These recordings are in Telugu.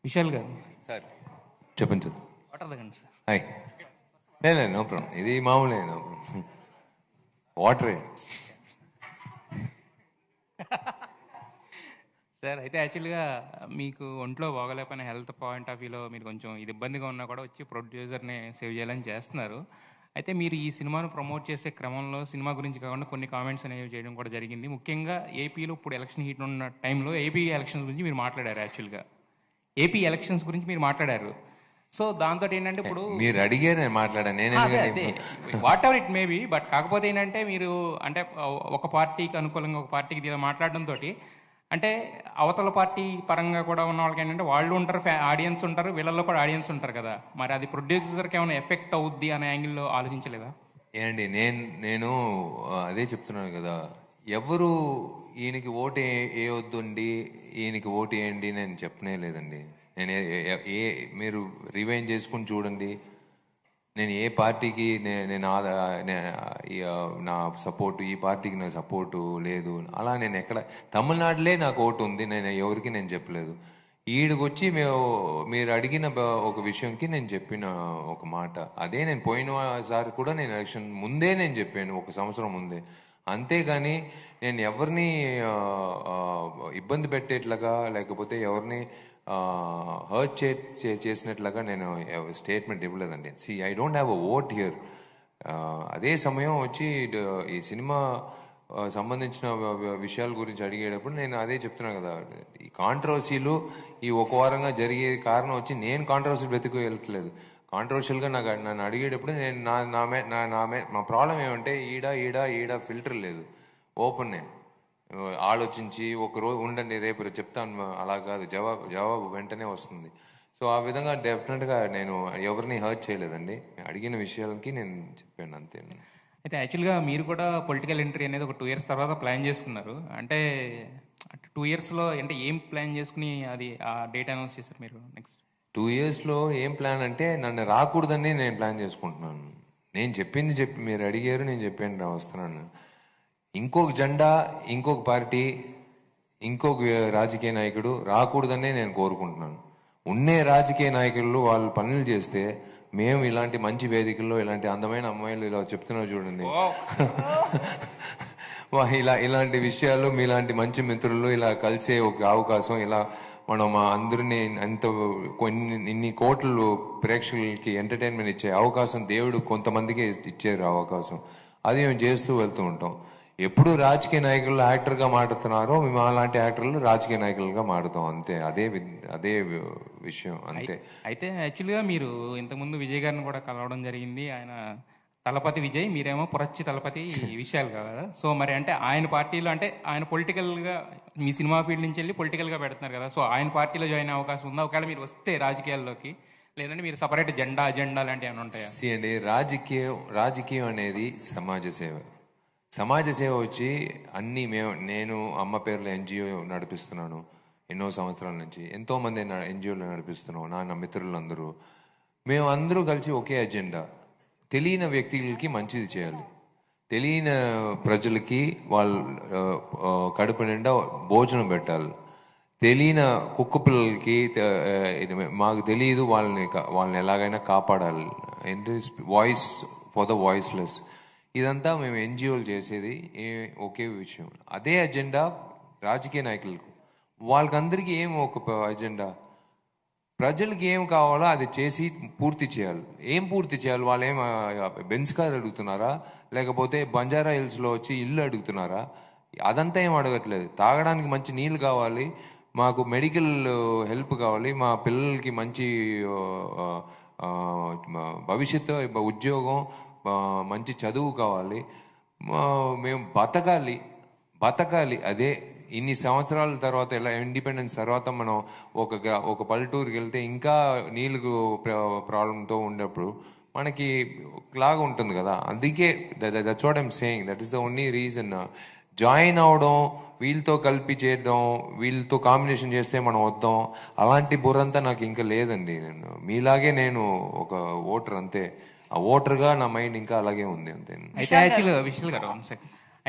విశాల్ గారు సార్ చెప్పండి సార్. వాటర్ తాగండి సార్. హాయ్. లేదు నో ప్రాబ్లం, ఇది మామూలే, నో ప్రాబ్లం. వాటరే సార్ అయితే యాక్చువల్గా మీకు ఒంట్లో బాగోలేకపోయిన హెల్త్ పాయింట్ ఆఫ్ వ్యూలో మీరు కొంచెం ఇది ఇబ్బందిగా ఉన్నా కూడా వచ్చి ప్రొడ్యూసర్ని సేవ్ చేయాలని చేస్తున్నారు. అయితే మీరు ఈ సినిమాను ప్రమోట్ చేసే క్రమంలో సినిమా గురించి కాకుండా కొన్ని కామెంట్స్ అనేవి చేయడం కూడా జరిగింది. ముఖ్యంగా ఏపీలో ఇప్పుడు ఎలక్షన్ హీట్ ఉన్న టైంలో ఏపీ ఎలక్షన్స్ గురించి మీరు మాట్లాడారు. యాక్చువల్గా ఏపీ ఎలక్షన్స్ గురించి మీరు మాట్లాడారు. సో దాంతో ఏంటంటే ఇప్పుడు మీరు అడిగారు, నేను మాట్లాడాను. నేను what ever it maybe, but కాకపోతే ఏంటంటే మీరు అంటే ఒక పార్టీకి అనుకూలంగా ఒక పార్టీకి దీని మాట్లాడడంతో అంటే అవతల పార్టీ పరంగా కూడా ఉన్న వాళ్ళకి ఏంటంటే వాళ్ళు ఉంటారు, ఆడియన్స్ ఉంటారు, వీళ్ళల్లో కూడా ఆడియన్స్ ఉంటారు కదా. మరి అది ప్రొడ్యూసర్కి ఏమైనా ఎఫెక్ట్ అవుద్ది అనే యాంగిల్లో ఆలోచించలేదా? ఏమండి, నేను అదే చెప్తున్నాను కదా, ఎవరు ఈయనకి ఓటు వేయొద్దండి, ఈయనకి ఓటు వేయండి నేను చెప్పనే లేదండి. నేను మీరు రివైండ్ చేసుకుని చూడండి, నేను ఏ పార్టీకి నేను నా సపోర్టు, ఈ పార్టీకి నా సపోర్టు లేదు అలా నేను ఎక్కడ, తమిళనాడులే నాకు ఓటు ఉంది, నేను ఎవరికి నేను చెప్పలేదు. ఈడికొచ్చి మీరు అడిగిన ఒక విషయంకి నేను చెప్పిన ఒక మాట అదే. నేను పోయినసారి కూడా నేను ఎలక్షన్ ముందే నేను చెప్పాను, ఒక సంవత్సరం ముందే. అంతేగాని నేను ఎవరిని ఇబ్బంది పెట్టేట్లుగా లేకపోతే ఎవరిని హర్ట్ చేసినట్లుగా నేను స్టేట్మెంట్ ఇవ్వలేదండి. I don't have a vote here. అదే సమయం వచ్చి ఈ సినిమా సంబంధించిన విషయాల గురించి అడిగేటప్పుడు నేను అదే చెప్తున్నాను కదా, ఈ కాంట్రవర్సీలు ఈ ఒక వారంగా జరిగే కారణం వచ్చి నేను కాంట్రవర్సీ వెతుకు వెళ్ళట్లేదు. కాంట్రవర్షియల్గా నన్ను అడిగేటప్పుడు నేను మా ప్రాబ్లం ఏమంటే ఈడ ఫిల్టర్ లేదు, ఓపెన్నే ఆలోచించి ఒక రోజు ఉండండి రేపు చెప్తాను అలా కాదు, జవాబు వెంటనే వస్తుంది. సో ఆ విధంగా డెఫినెట్గా నేను ఎవరిని హర్ట్ చేయలేదండి, అడిగిన విషయాలకి నేను చెప్పాను అంతే. అయితే యాక్చువల్గా మీరు కూడా పొలిటికల్ ఎంట్రీ అనేది ఒక 2 years తర్వాత ప్లాన్ చేసుకున్నారు. అంటే 2 yearsలో అంటే ఏం ప్లాన్ చేసుకుని అది ఆ డేట్ అనౌన్స్ చేశారు మీరు? నెక్స్ట్ 2 yearsలో ఏం ప్లాన్ అంటే నన్ను రాకూడదని నేను ప్లాన్ చేసుకుంటున్నాను. నేను చెప్పింది మీరు అడిగారు, నేను చెప్పాను వస్తున్నాను. ఇంకొక జెండా, ఇంకొక పార్టీ, ఇంకొక రాజకీయ నాయకుడు రాకూడదనే నేను కోరుకుంటున్నాను. ఉన్నే రాజకీయ నాయకులు వాళ్ళు పనులు చేస్తే మేము ఇలాంటి మంచి వేదికల్లో ఇలాంటి అందమైన అమ్మాయిలు ఇలా చెప్తున్నారు చూడండి, ఇలాంటి విషయాలు మీలాంటి మంచి మిత్రులు ఇలా కలిసే ఒక అవకాశం, ఇలా మనం అందరినీ ఇన్ని కోట్లు ప్రేక్షకులకి ఎంటర్టైన్మెంట్ ఇచ్చే అవకాశం దేవుడు కొంతమందికి ఇచ్చారు అవకాశం. అది మేము చేస్తూ వెళ్తూ ఉంటాం. ఎప్పుడు రాజకీయ నాయకులు యాక్టర్గా మాట్లాడుతున్నారో మేము అలాంటి యాక్టర్లు రాజకీయ నాయకులుగా మారుతాం అంతే. అదే విషయం అంతే. అయితే యాక్చువల్గా మీరు ఇంతకుముందు విజయ్ గారిని కూడా కలవడం జరిగింది. ఆయన తలపతి విజయ్, మీరేమో పురచ్చి తలపతి విషయాలు కదా. సో మరి అంటే ఆయన పార్టీలో అంటే ఆయన పొలిటికల్గా మీ సినిమా ఫీల్డ్ నుంచి వెళ్ళి పొలిటికల్గా పెడుతున్నారు కదా. సో ఆయన పార్టీలో జాయిన్ అయ్యే అవకాశం ఉందా ఒకవేళ మీరు వస్తే రాజకీయాల్లోకి? లేదంటే మీరు సపరేట్ అజెండా లాంటివి ఏమైనా ఉంటాయా? అండి, రాజకీయం అనేది సమాజ సేవ వచ్చి అన్నీ నేను అమ్మ పేరులో ఎన్జిఓ నడిపిస్తున్నాను ఎన్నో సంవత్సరాల నుంచి. ఎంతోమంది ఎన్జిఓలు నడిపిస్తున్నాం, నా మిత్రులందరూ. మేము అందరూ కలిసి ఒకే అజెండా, తెలియని వ్యక్తులకి మంచిది చేయాలి, తెలియని ప్రజలకి వాళ్ళు కడుపు నిండా భోజనం పెట్టాలి, తెలియని కుక్క పిల్లలకి మాకు తెలియదు వాళ్ళని ఎలాగైనా కాపాడాలి, వాయిస్ ఫర్ ద వాయిస్లెస్. ఇదంతా మేము ఎన్జిఓలు చేసేది ఒకే విషయం. అదే అజెండా రాజకీయ నాయకులకు, వాళ్ళకందరికీ ఏం ఒక అజెండా, ప్రజలకి ఏం కావాలో అది చేసి పూర్తి చేయాలి. ఏం పూర్తి చేయాలి? వాళ్ళు ఏం బెంజ్ కార్ అడుగుతున్నారా, లేకపోతే బంజారా హిల్స్లో వచ్చి ఇల్లు అడుగుతున్నారా? అదంతా ఏం అడగట్లేదు. తాగడానికి మంచి నీళ్ళు కావాలి, మాకు మెడికల్ హెల్ప్ కావాలి, మా పిల్లలకి మంచి భవిష్యత్తు, ఉద్యోగం, మంచి చదువు కావాలి, మేము బతకాలి. అదే ఇన్ని సంవత్సరాల తర్వాత, ఎలా ఇండిపెండెన్స్ తర్వాత మనం ఒక పల్లెటూరుకి వెళ్తే ఇంకా నీళ్ళు ప్రాబ్లంతో ఉన్నప్పుడు మనకి లాగా ఉంటుంది కదా. అందుకే that's what I'm saying, that is the only reason. Join అవడం, వీళ్ళతో కలిపి చేయడం, వీళ్ళతో కాంబినేషన్ చేస్తే మనం వద్దాం, అలాంటి బుర్రంతా నాకు ఇంకా లేదండి. మీలాగే నేను ఒక ఓటర్ అంతే. ఆ ఓటర్గా నా మైండ్ ఇంకా అలాగే ఉంది అంతే. అయితే యాక్చువల్గా విషయాలు కదా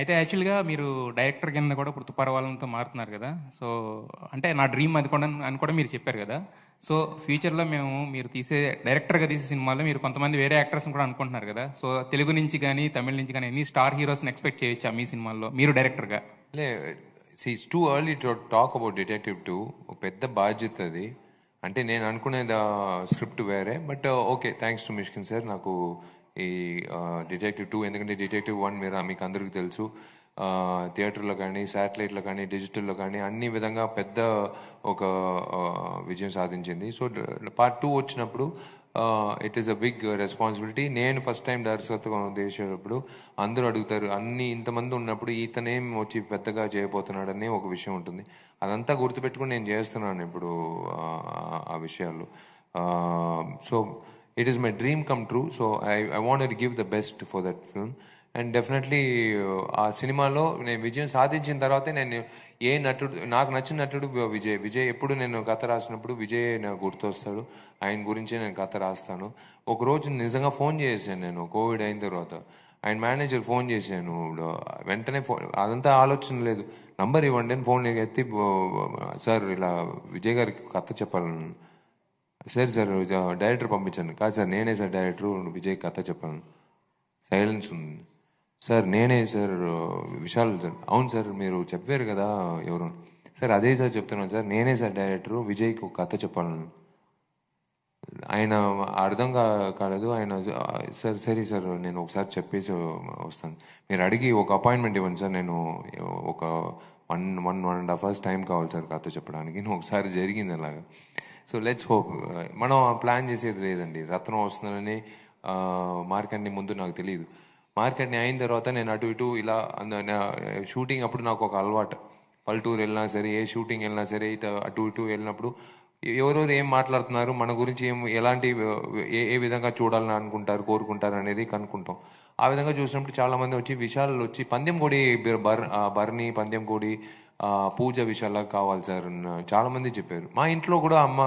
అయితే యాక్చువల్గా మీరు డైరెక్టర్ కింద కూడా ఇప్పుడు తుపారవాలంతో మారుతున్నారు కదా. సో అంటే నా డ్రీమ్ అది కూడా అని కూడా మీరు చెప్పారు కదా. సో ఫ్యూచర్లో మేము మీరు డైరెక్టర్గా తీసే సినిమాలో మీరు కొంతమంది వేరే యాక్టర్స్ని కూడా అనుకుంటున్నారు కదా. సో తెలుగు నుంచి కానీ తమిళ నుంచి కానీ ఎన్ని స్టార్ హీరోస్ని ఎక్స్పెక్ట్ చేయొచ్చా మీ సినిమాల్లో మీరు డైరెక్టర్గా? లే, it's too early to talk about detective 2. ఒక పెద్ద బాధ్యత అది. అంటే నేను అనుకునేది స్క్రిప్ట్ వేరే, but okay, thanks to Myshkin sir నాకు ఈ డిటెక్టివ్ 2, ఎందుకంటే డిటెక్టివ్ 1 మీకు అందరికీ తెలుసు, థియేటర్లో కానీ శాటిలైట్లో కానీ డిజిటల్లో కానీ అన్ని విధంగా పెద్ద ఒక విజయం సాధించింది. సో పార్ట్ 2 వచ్చినప్పుడు it is a big responsibility. నేను ఫస్ట్ టైం దర్శకత్వం చేసేటప్పుడు అందరూ అడుగుతారు, ఇంతమంది ఉన్నప్పుడు ఇతనేం వచ్చి పెద్దగా చేయబోతున్నాడని ఒక విషయం ఉంటుంది. అదంతా గుర్తుపెట్టుకుని నేను చేస్తున్నాను ఇప్పుడు ఆ విషయాలు. So it is my dream come true. So I want to give the best for that film. And definitely ఆ సినిమాలో నేను విజయం సాధించిన తర్వాతే నేను నాకు నచ్చిన నటుడు విజయ్ ఎప్పుడు నేను కథ రాసినప్పుడు విజయ్ నాకు గుర్తొస్తాడు. ఆయన గురించే నేను కథ రాస్తాను. ఒకరోజు నిజంగా ఫోన్ చేశాను నేను, కోవిడ్ అయిన తర్వాత ఆయన మేనేజర్ ఫోన్ చేశాను. వెంటనే అదంతా ఆలోచన లేదు, నంబర్ ఇవ్వండి అని ఫోన్ ఎత్తి, సార్ ఇలా విజయ్ గారికి కథ చెప్పాలను. సార్ డైరెక్టర్ పంపించాను. కాదు సార్, నేనే సార్ డైరెక్టర్, విజయ్ కథ చెప్పాను. సైలెన్స్ ఉంది. సార్ నేనే సార్, విశాల్ సార్. అవును సార్, మీరు చెప్పారు కదా ఎవరు. సార్ అదే సార్ చెప్తున్నాను సార్, నేనే సార్ డైరెక్టరు, విజయ్కి ఒక కథ చెప్పాలను. ఆయన అర్థం కాలేదు. ఆయన సార్ సరే సార్ నేను ఒకసారి చెప్పేసి వస్తాను, మీరు అడిగి ఒక అపాయింట్మెంట్ ఇవ్వండి సార్, నేను ఒక 1.5 hours టైం కావాలి సార్ కథ చెప్పడానికి. ఒకసారి జరిగింది అలాగా. So let's hope. మనం ప్లాన్ చేసేది లేదండి. రత్నం వస్తుందని మార్కెట్ని ముందు నాకు తెలియదు. మార్కెట్ని అయిన తర్వాత నేను అటు ఇటు ఇలా షూటింగ్ అప్పుడు నాకు ఒక అలవాటు, పల్లెటూరు వెళ్ళినా సరే, ఏ షూటింగ్ వెళ్ళినా సరే, అటు ఇటు వెళ్ళినప్పుడు ఎవరెవరు ఏం మాట్లాడుతున్నారు, మన గురించి ఎలాంటి ఏ విధంగా చూడాలని అనుకుంటారు, కోరుకుంటారు అనేది కనుక్కుంటాం. ఆ విధంగా చూసినప్పుడు చాలామంది వచ్చి విశాల్ వచ్చి పందెం కోడి బర్ని పందెం కోడి పూజ విషయాలకు కావాలి సార్ చాలామంది చెప్పారు. మా ఇంట్లో కూడా అమ్మ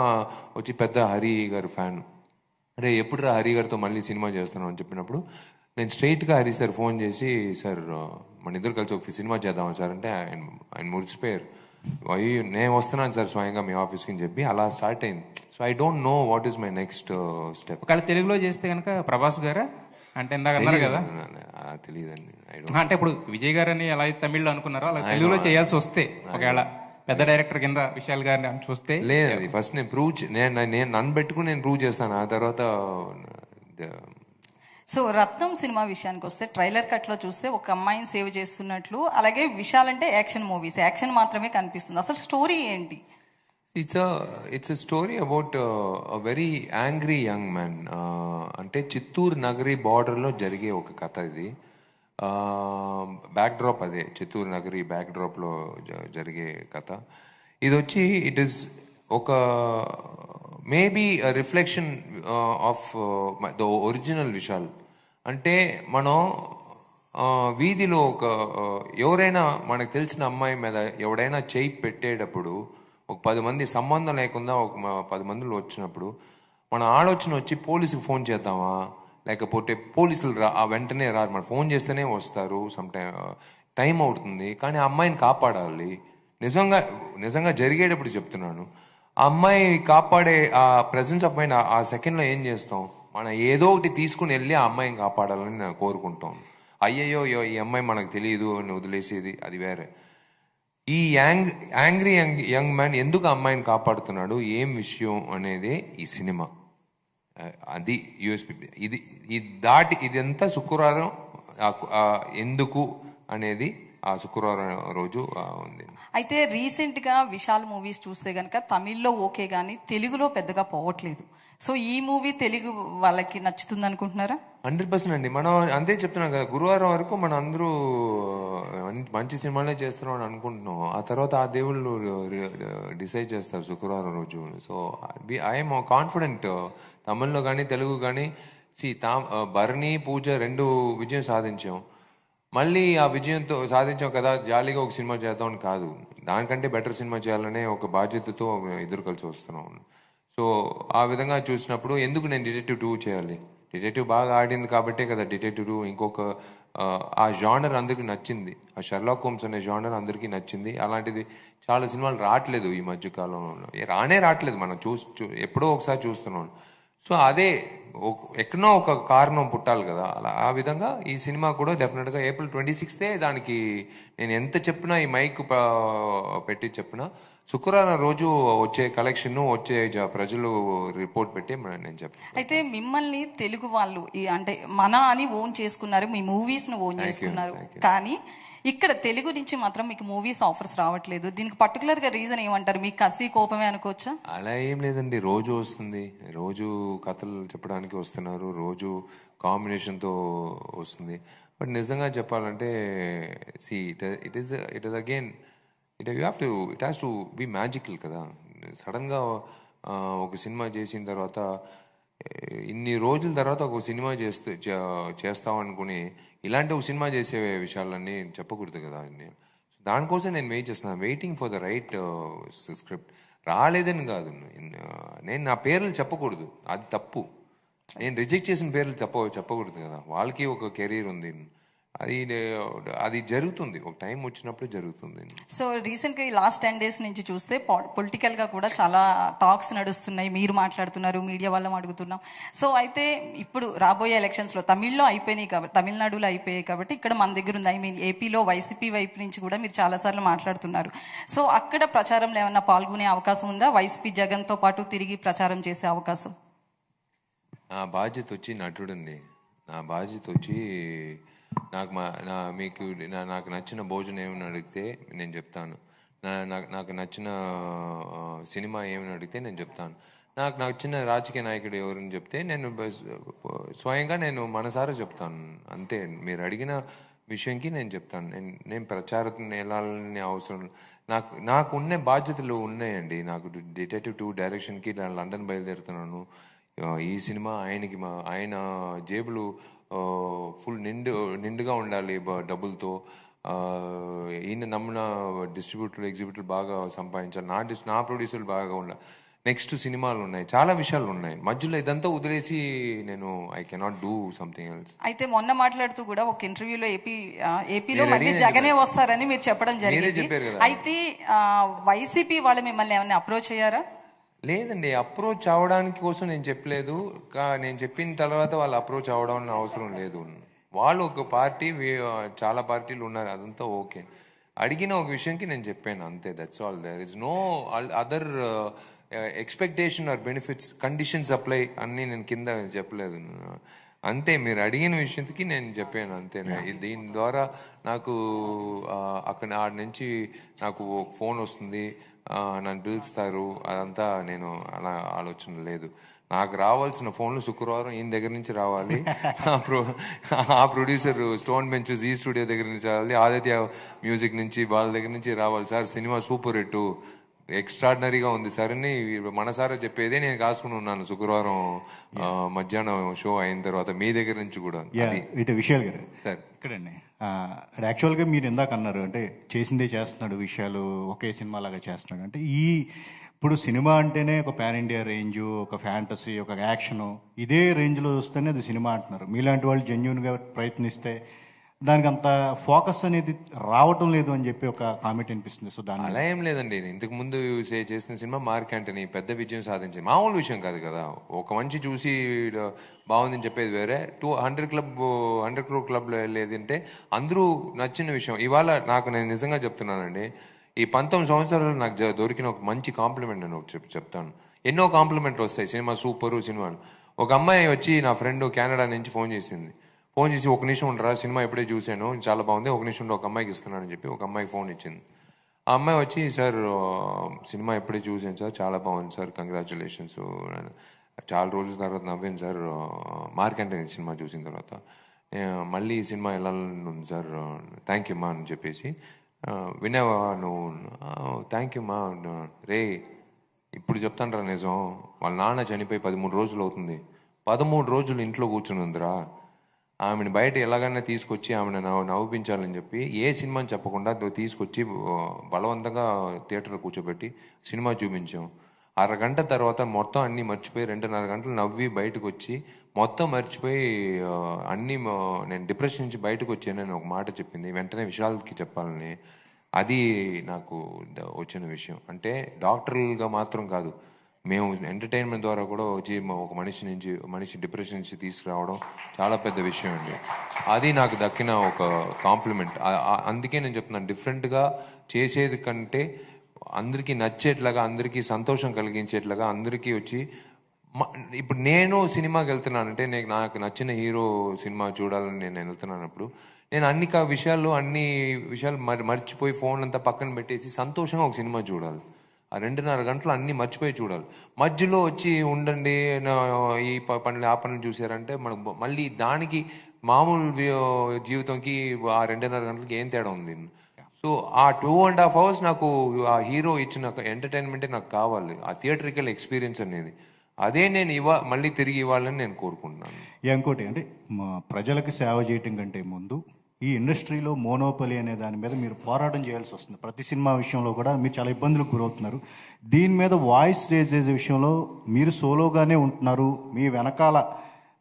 వచ్చి పెద్ద హరి గారు ఫ్యాన్. అరే ఎప్పుడు రా హరి గారితో మళ్ళీ సినిమా చేస్తున్నాను అని చెప్పినప్పుడు నేను స్ట్రైట్గా హరి సార్ ఫోన్ చేసి, సార్ మన ఇద్దరు కలిసి ఒక సినిమా చేద్దామా సార్ అంటే ఆయన మురిసిపోయారు. నేను వస్తున్నాను సార్ స్వయంగా మీ ఆఫీస్కి అని చెప్పి అలా స్టార్ట్ అయింది. So I don't know what is my next step. ఒకవేళ తెలుగులో చేస్తే కనుక ప్రభాస్ గారా అంటే ఇందాక అన్నారు కదా, తెలియదండి. అంటే ఇప్పుడు విజయ్ గారు అని ఎలా అయితే తమిళ్లో అనుకున్నారో అలా తెలుగులో చేయాల్సి వస్తే ఒకవేళ పెద్ద డైరెక్టర్ కింద విశాల్ గారిని చూస్తే లేదు, ఫస్ట్ నేను నన్ను పెట్టుకుని నేను ప్రూవ్ చేస్తాను. ఆ తర్వాత సో రత్నం సినిమా విషయానికి వస్తే ట్రైలర్ కట్లో చూస్తే ఒక అమ్మాయిని సేవ్ చేస్తున్నట్లు, అలాగే విశాల్ అంటే యాక్షన్ మూవీస్, యాక్షన్ మాత్రమే కనిపిస్తుంది. అసలు స్టోరీ ఏంటి? It's a story about a very angry young man. అంటే చిత్తూరు నగరి బార్డర్లో జరిగే ఒక కథ ఇది. బ్యాక్డ్రాప్ అదే, చిత్తూరు నగరి బ్యాక్డ్రాప్లో జరిగే కథ ఇది. వచ్చి ఇట్ ఈస్ ఒక maybe reflection of the original Vishal. అంటే మనం వీధిలో ఎవరైనా మనకు తెలిసిన అమ్మాయి మీద ఎవడైనా చేయి పెట్టేటప్పుడు ఒక 10 మంది సంబంధం లేకుండా ఒక 10 మందిలో వచ్చినప్పుడు మన ఆలోచన వచ్చి పోలీసుకి ఫోన్ చేద్దామా, లేకపోతే పోలీసులు వెంటనే రారు, మనం ఫోన్ చేస్తేనే వస్తారు. టైం అవుతుంది, కానీ ఆ అమ్మాయిని కాపాడాలి. నిజంగా జరిగేటప్పుడు చెప్తున్నాను. ఆ అమ్మాయి కాపాడే ఆ ప్రెజెన్స్ ఆఫ్ మైండ్, ఆ సెకండ్లో ఏం చేస్తాం, మనం ఏదో ఒకటి తీసుకుని వెళ్ళి ఆ అమ్మాయిని కాపాడాలని నేను కోరుకుంటాం. అయ్యయ్యో ఈ అమ్మాయి మనకు తెలియదు అని వదిలేసేది అది వేరే. ఈ యాంగ్రీ యంగ్ మ్యాన్ ఎందుకు అమ్మాయిని కాపాడుతున్నాడు, ఏం విషయం అనేది ఈ సినిమా. అది యూఎస్పి. ఇదంతా శుక్రవారం ఎందుకు అనేది ఆ శుక్రవారం రోజు ఉంది. అయితే రీసెంట్గా విశాల్ మూవీస్ చూస్తే కనుక తమిళ్లో ఓకే కానీ తెలుగులో పెద్దగా పోవట్లేదు. సో ఈ మూవీ తెలుగు వాళ్ళకి నచ్చుతుంది అనుకుంటున్నారా? 100% అండి. మనం అంతే చెప్తున్నాం కదా, గురువారం వరకు మనం అందరూ మంచి సినిమాలే చేస్తున్నాం అని అనుకుంటున్నాం. ఆ తర్వాత ఆ దేవుళ్ళు డిసైడ్ చేస్తారు శుక్రవారం రోజు. సో ఐఎమ్ కాన్ఫిడెంట్, తమిళ్లో కానీ తెలుగు కానీ. భరణి పూజ 2 విజయం సాధించాం. మళ్ళీ ఆ విజయంతో సాధించాం కదా, జాలీగా ఒక సినిమా చేద్దామని కాదు, దానికంటే బెటర్ సినిమా చేయాలనే ఒక బాధ్యతతో ఇద్దరు కలిసి వస్తున్నాం. సో ఆ విధంగా చూసినప్పుడు ఎందుకు నేను డిటెక్టివ్ 2 చేయాలి, డిటెక్టివ్ బాగా ఆడింది కాబట్టే కదా డిటెక్టివ్ 2. ఇంకొక ఆ జానర్ అందరికీ నచ్చింది. ఆ షెర్లాక్ హోమ్స్ అనే జానర్ అందరికీ నచ్చింది. అలాంటిది చాలా సినిమాలు రావట్లేదు ఈ మధ్యకాలంలో, రావట్లేదు. మనం ఎప్పుడో ఒకసారి చూస్తున్నాం. సో అదే ఎక్కడో ఒక కారణం పుట్టాలి కదా, అలా ఆ విధంగా ఈ సినిమా కూడా డెఫినెట్గా April 26th దానికి నేను ఎంత చెప్పినా, ఈ మైక్ పెట్టి చెప్పినా, శుక్రవారం రోజు వచ్చే కలెక్షన్, వచ్చే ప్రజలు రిపోర్ట్ పెట్టి నేను చెప్తాను. అయితే మిమ్మల్ని తెలుగు వాళ్ళు అంటే మన అని ఓన్ చేసుకున్నారు, మీ మూవీస్ను ఓన్ చేసుకున్నారు, కానీ ఇక్కడ తెలుగు నుంచి మాత్రం మీకు మూవీస్ ఆఫర్స్ రావట్లేదు. దీనికి పర్టికులర్గా రీజన్ ఏమంటారు? మీకు కసి కోపమే అనుకోవచ్చా? అలా ఏం లేదండి, రోజు వస్తుంది, రోజు కథలు చెప్పడానికి వస్తున్నారు, రోజు కాంబినేషన్తో వస్తుంది. బట్ నిజంగా చెప్పాలంటే it is again it has to be magical కదా. సడన్గా ఒక సినిమా చేసిన తర్వాత, ఇన్ని రోజుల తర్వాత ఒక సినిమా చేస్తామనుకుని ఇలాంటి ఒక సినిమా చేసే విషయాలన్నీ చెప్పకూడదు కదా. దానికోసం నేను వెయిట్ చేస్తున్నాను, waiting for the right script. రాలేదని కాదు, నేను నా పేర్లు చెప్పకూడదు, అది తప్పు. నేను రిజెక్ట్ చేసిన పేర్లు చెప్పకూడదు కదా. వాళ్ళకి ఒక కెరీర్ ఉంది, అది జరుగుతుంది, ఒక టైం వచ్చినప్పుడు జరుగుతుంది. సో రీసెంట్గా ఈ లాస్ట్ 10 days నుంచి చూస్తే పొలిటికల్గా కూడా చాలా టాక్స్ నడుస్తున్నాయి, మీరు మాట్లాడుతున్నారు, మీడియా వాళ్ళం అడుగుతున్నాం. సో అయితే ఇప్పుడు రాబోయే ఎలక్షన్స్లో తమిళ్లో అయిపోయినాయి కాబట్టి, తమిళనాడులో అయిపోయాయి కాబట్టి ఇక్కడ మన దగ్గర ఉంది. ఏపీలో వైసీపీ వైపు నుంచి కూడా మీరు చాలాసార్లు మాట్లాడుతున్నారు. సో అక్కడ ప్రచారంలో ఏమన్నా పాల్గొనే అవకాశం ఉందా? వైసీపీ జగన్తో పాటు తిరిగి ప్రచారం చేసే అవకాశం? నా బాధ్యత వచ్చి నటుడండి, నా బాధ్యత వచ్చి నాకు నచ్చిన భోజనం ఏమని అడిగితే నేను చెప్తాను, నాకు నచ్చిన సినిమా ఏమని అడిగితే నేను చెప్తాను, నాకు నచ్చిన రాజకీయ నాయకుడు ఎవరని చెప్తే నేను స్వయంగా నేను మనసారా చెప్తాను. అంతే, మీరు అడిగిన విషయంకి నేను చెప్తాను. నేను ప్రచారం వెళ్ళాలని అవసరం, నాకు ఉన్న బాధ్యతలు ఉన్నాయండి. నాకు డిటెక్టివ్ 2 డైరెక్షన్కి లండన్ బయలుదేరుతున్నాను. ఈ సినిమా ఆయన జేబులు ఫుల్ నిండుగా ఉండాలి డబ్బులతో. ఈయన నమ్మిన డిస్ట్రిబ్యూటర్లు, ఎగ్జిబ్యూటర్లు బాగా సంపాదించాలి, నా ప్రొడ్యూసర్లు బాగా ఉండాలి. నెక్స్ట్ సినిమాలు ఉన్నాయి, చాలా విషయాలు ఉన్నాయి. మధ్యలో ఇదంతా వదిలేసి నేను I cannot do something else. అయితే మొన్న మాట్లాడుతూ కూడా ఒక ఇంటర్వ్యూలో ఏపీలో మళ్ళీ జగనే వస్తారని మీరు చెప్పడం జరిగింది. అయితే వైసీపీ వాళ్ళు మిమ్మల్ని ఏమైనా అప్రోచ్ అయ్యారా? లేదండి, అప్రోచ్ అవ్వడానికి కోసం నేను చెప్పలేదు. నేను చెప్పిన తర్వాత వాళ్ళు అప్రోచ్ అవ్వడం అవసరం లేదు. వాళ్ళు ఒక పార్టీ, చాలా పార్టీలు ఉన్నారు, అదంతా ఓకే. అడిగిన ఒక విషయంకి నేను చెప్పాను అంతే, that's all. There is no other expectation or benefits, conditions apply అన్నీ నేను కింద చెప్పలేదు. అంతే, మీరు అడిగిన విషయంకి నేను చెప్పాను అంతే. దీని ద్వారా నాకు అక్కడ ఆడ నుంచి నాకు ఫోన్ వస్తుంది, నన్ను పిలుస్తారు, అదంతా నేను అలా ఆలోచన లేదు. నాకు రావాల్సిన ఫోన్లు శుక్రవారం ఈయన దగ్గర నుంచి రావాలి, ఆ ప్రొడ్యూసర్ స్టోన్ బెంచెస్ ఈ స్టూడియో దగ్గర నుంచి రావాలి, ఆదిత్య మ్యూజిక్ నుంచి వాళ్ళ దగ్గర నుంచి రావాలి. సార్ సినిమా సూపర్ హిట్, ఎక్స్ట్రాడినరీగా ఉంది సార్ అని మనసారా చెప్పేదే నేను కాసుకుని ఉన్నాను. శుక్రవారం మధ్యాహ్నం షో అయిన తర్వాత మీ దగ్గర నుంచి కూడా. ఇటు విషయాలు గారు సార్ ఇక్కడండి, యాక్చువల్గా మీరు ఇందాక అన్నారు అంటే చేసిందే చేస్తున్నాడు, విషయాలు ఒకే సినిమా లాగా చేస్తున్నాడు అంటే. ఇప్పుడు సినిమా అంటేనే ఒక పాన్ ఇండియా రేంజ్, ఒక ఫ్యాంటసీ, ఒక యాక్షను, ఇదే రేంజ్లో వస్తేనే అది సినిమా అంటున్నారు. మీలాంటి వాళ్ళు జెన్యూన్గా ప్రయత్నిస్తే దానికి అంత ఫోకస్ అనేది రావటం లేదు అని చెప్పి ఒక కామెంట్ అనిపిస్తుంది. సో దాని అలా ఏం లేదండి, ఇంతకు ముందు చేసిన సినిమా మార్క్ యాంటనీ పెద్ద విజయం సాధించింది, మామూలు విషయం కాదు కదా. ఒక మంచి చూసి బాగుందని చెప్పేది వేరే, 100 crore క్లబ్లో వెళ్ళేది అంటే అందరూ నచ్చిన విషయం. ఇవాళ నేను నిజంగా చెప్తున్నానండి, ఈ 19 సంవత్సరాలు నాకు దొరికిన ఒక మంచి కాంప్లిమెంట్ అని ఒకటి చెప్తాను. ఎన్నో కాంప్లిమెంట్లు వస్తాయి, సినిమా సూపరు సినిమాలు. ఒక అమ్మాయి వచ్చి, నా ఫ్రెండ్ కెనడా నుంచి ఫోన్ చేసి ఒక నిమిషం ఉండరా, సినిమా ఎప్పుడే చూశాను, చాలా బాగుంది, ఒక నిమిషంలో ఒక అమ్మాయికి ఇస్తున్నానని చెప్పి ఒక అమ్మాయికి ఫోన్ ఇచ్చింది. ఆ అమ్మాయి వచ్చి, సార్ సినిమా ఎప్పుడే చూశాను సార్, చాలా బాగుంది సార్, కంగ్రాచులేషన్స్, చాలా రోజుల తర్వాత నవ్వాను సార్, మార్క్ యాంటనీ సినిమా చూసిన తర్వాత, మళ్ళీ ఈ సినిమా వెళ్ళాలని ఉంది సార్, థ్యాంక్ యూ మా అని చెప్పేసి. వినేవా నువ్వు? థ్యాంక్ యూ మా. రే ఇప్పుడు చెప్తాను రా నిజం, వాళ్ళ నాన్న చనిపోయి 13 రోజులు అవుతుంది, 13 రోజులు ఇంట్లో కూర్చుని ఉందిరా. ఆమెను బయట ఎలాగైనా తీసుకొచ్చి ఆమెను నవ్వించాలని చెప్పి ఏ సినిమాని చెప్పకుండా తీసుకొచ్చి బలవంతంగా థియేటర్లో కూర్చోబెట్టి సినిమా చూపించాం. 1/2 గంట తర్వాత మొత్తం అన్నీ మర్చిపోయి 2.5 గంటలు నవ్వి బయటకు వచ్చి మొత్తం మర్చిపోయి అన్నీ నేను డిప్రెషన్ నుంచి బయటకు వచ్చానని ఒక మాట చెప్పింది. వెంటనే విశాల్కి చెప్పాలని, అది నాకు వచ్చిన విషయం. అంటే డాక్టర్లుగా మాత్రం కాదు, మేము ఎంటర్టైన్మెంట్ ద్వారా కూడా వచ్చి ఒక మనిషి డిప్రెషన్ నుంచి తీసుకురావడం చాలా పెద్ద విషయం అండి. అది నాకు దక్కిన ఒక కాంప్లిమెంట్. అందుకే నేను చెప్తున్నాను, డిఫరెంట్గా చేసేది కంటే అందరికీ నచ్చేట్లాగా, అందరికీ సంతోషం కలిగించేట్లాగా, అందరికీ వచ్చి ఇప్పుడు నేను సినిమాకి వెళ్తున్నానంటే నాకు నచ్చిన హీరో సినిమా చూడాలని నేను వెళ్తున్నానప్పుడు నేను అన్ని విషయాలు మర్చిపోయి ఫోన్ అంతా పక్కన పెట్టేసి సంతోషంగా ఒక సినిమా చూడాలి. ఆ 2.5 గంటలు అన్నీ మర్చిపోయి చూడాలి. మధ్యలో వచ్చి ఉండండి ఈ పనులు ఆ పనులు చూసారంటే మనకు మళ్ళీ దానికి మామూలు జీవితంకి ఆ 2.5 గంటలకి ఏం తేడా ఉంది? సో ఆ 2.5 hours నాకు ఆ హీరో ఇచ్చిన ఎంటర్టైన్మెంటే నాకు కావాలి, ఆ థియేట్రికల్ ఎక్స్పీరియన్స్ అనేది. అదే నేను మళ్ళీ తిరిగి ఇవ్వాలని నేను కోరుకుంటున్నాను. ఇంకోటి అంటే ప్రజలకు సేవ చేయటం కంటే ముందు ఈ ఇండస్ట్రీలో మోనోపలి అనే దాని మీద మీరు పోరాటం చేయాల్సి వస్తుంది. ప్రతి సినిమా విషయంలో కూడా మీరు చాలా ఇబ్బందులకు గురవుతున్నారు. దీని మీద వాయిస్ రేజ్ చేసే విషయంలో మీరు సోలోగానే ఉంటున్నారు. మీ వెనకాల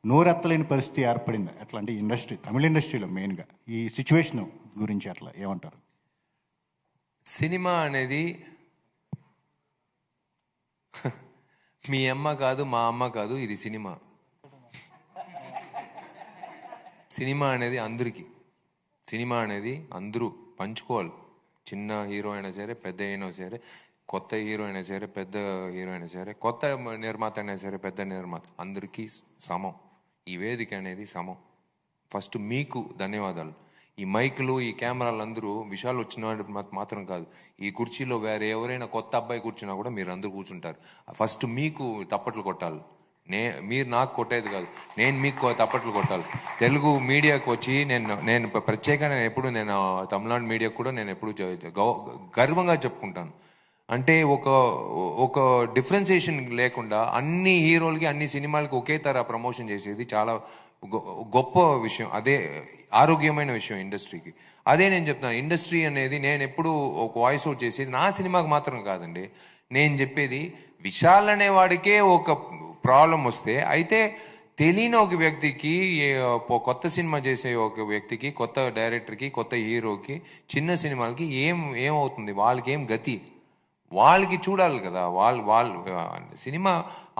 నోరెత్తలేని పరిస్థితి ఏర్పడింది. ఎట్లా అంటే ఇండస్ట్రీ, తమిళ ఇండస్ట్రీలో మెయిన్గా ఈ సిచ్యువేషన్ గురించి అట్లా ఏమంటారు? సినిమా అనేది మీ అమ్మ కాదు, మా అమ్మ కాదు, ఇది సినిమా. సినిమా అనేది అందరికీ. సినిమా అనేది అందరూ పంచుకోవాలి. చిన్న హీరో అయినా సరే, పెద్ద అయినా సరే, కొత్త హీరో అయినా సరే, పెద్ద హీరో అయినా సరే, కొత్త నిర్మాత అయినా సరే, పెద్ద నిర్మాత, అందరికీ సమం. ఈ వేదిక అనేది సమం. ఫస్ట్ మీకు ధన్యవాదాలు. ఈ మైకులు, ఈ కెమెరాలు అందరూ విషయాలు వచ్చిన మాత్రం కాదు, ఈ కుర్చీలో వేరే ఎవరైనా కొత్త అబ్బాయి కూర్చున్నా కూడా మీరు అందరూ కూర్చుంటారు. ఫస్ట్ మీకు తప్పట్లు కొట్టాలి. మీరు నాకు కొట్టేది కాదు, నేను మీకు తప్పట్లు కొట్టాలి. తెలుగు మీడియాకు వచ్చి నేను ప్రత్యేకంగా ఎప్పుడు తమిళనాడు మీడియాకు కూడా నేను ఎప్పుడు గర్వంగా చెప్పుకుంటాను. అంటే ఒక డిఫరెన్సియేషన్ లేకుండా అన్ని హీరోలకి, అన్ని సినిమాలకి ఒకే తర ప్రమోషన్ చేసేది చాలా గొప్ప విషయం. అదే ఆరోగ్యమైన విషయం ఇండస్ట్రీకి. అదే నేను చెప్తాను, ఇండస్ట్రీ అనేది నేను ఎప్పుడు ఒక వాయిస్ అవుట్ చేసేది నా సినిమాకి మాత్రం కాదండి. నేను చెప్పేది విశాల్ అనే వాడికే ఒక ప్రాబ్లం వస్తే, అయితే తెలియని ఒక వ్యక్తికి, కొత్త సినిమా చేసే ఒక వ్యక్తికి, కొత్త డైరెక్టర్కి, కొత్త హీరోకి, చిన్న సినిమాలకి ఏమవుతుంది, వాళ్ళకి ఏం గతి, వాళ్ళకి చూడాలి కదా. వాళ్ళు సినిమా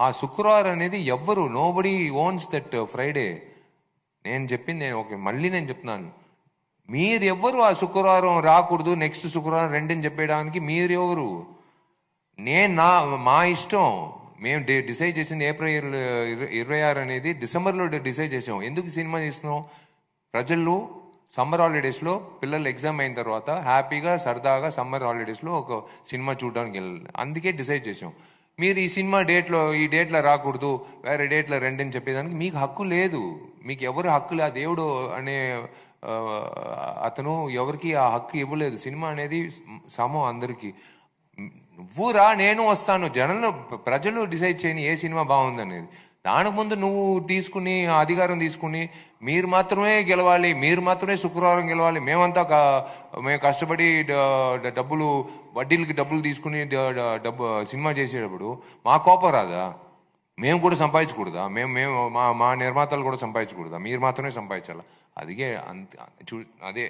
ఆ శుక్రవారం అనేది ఎవ్వరు, నోబడీ ఓన్స్ దట్ ఫ్రైడే. నేను చెప్పింది మళ్ళీ నేను చెప్తున్నాను, మీరు ఎవ్వరు ఆ శుక్రవారం రాకూడదు, నెక్స్ట్ శుక్రవారం రెండుని చెప్పేయడానికి మీరు ఎవరు? మా ఇష్టం. మేము డిసైడ్ చేసింది ఏప్రిల్ 26 అనేది డిసెంబర్లో డిసైడ్ చేసాం. ఎందుకు సినిమా చేస్తున్నాం? ప్రజలు సమ్మర్ హాలిడేస్లో పిల్లలు ఎగ్జామ్ అయిన తర్వాత హ్యాపీగా సరదాగా సమ్మర్ హాలిడేస్లో ఒక సినిమా చూడడానికి వెళ్ళాలి. అందుకే డిసైడ్ చేసాం. మీరు ఈ సినిమా ఈ డేట్లో రాకూడదు, వేరే డేట్లో రెండని చెప్పేదానికి మీకు హక్కు లేదు. మీకు ఎవరు హక్కు లేదు. దేవుడు అనే అతను ఎవరికి ఆ హక్కు ఇవ్వలేదు. సినిమా అనేది సమం అందరికీ. నువ్వు రా, నేను వస్తాను, ప్రజలు డిసైడ్ చేయని ఏ సినిమా బాగుందనేది. దానికి ముందు నువ్వు తీసుకుని అధికారం తీసుకుని మీరు మాత్రమే గెలవాలి, మీరు మాత్రమే శుక్రవారం గెలవాలి, మేము కష్టపడి వడ్డీలకి డబ్బులు తీసుకుని సినిమా చేసేటప్పుడు మా కోపం రాదా? మేము కూడా సంపాదించకూడదా? మేము మా నిర్మాతలు కూడా సంపాదించకూడదా? మీరు మాత్రమే సంపాదించాలా? అదే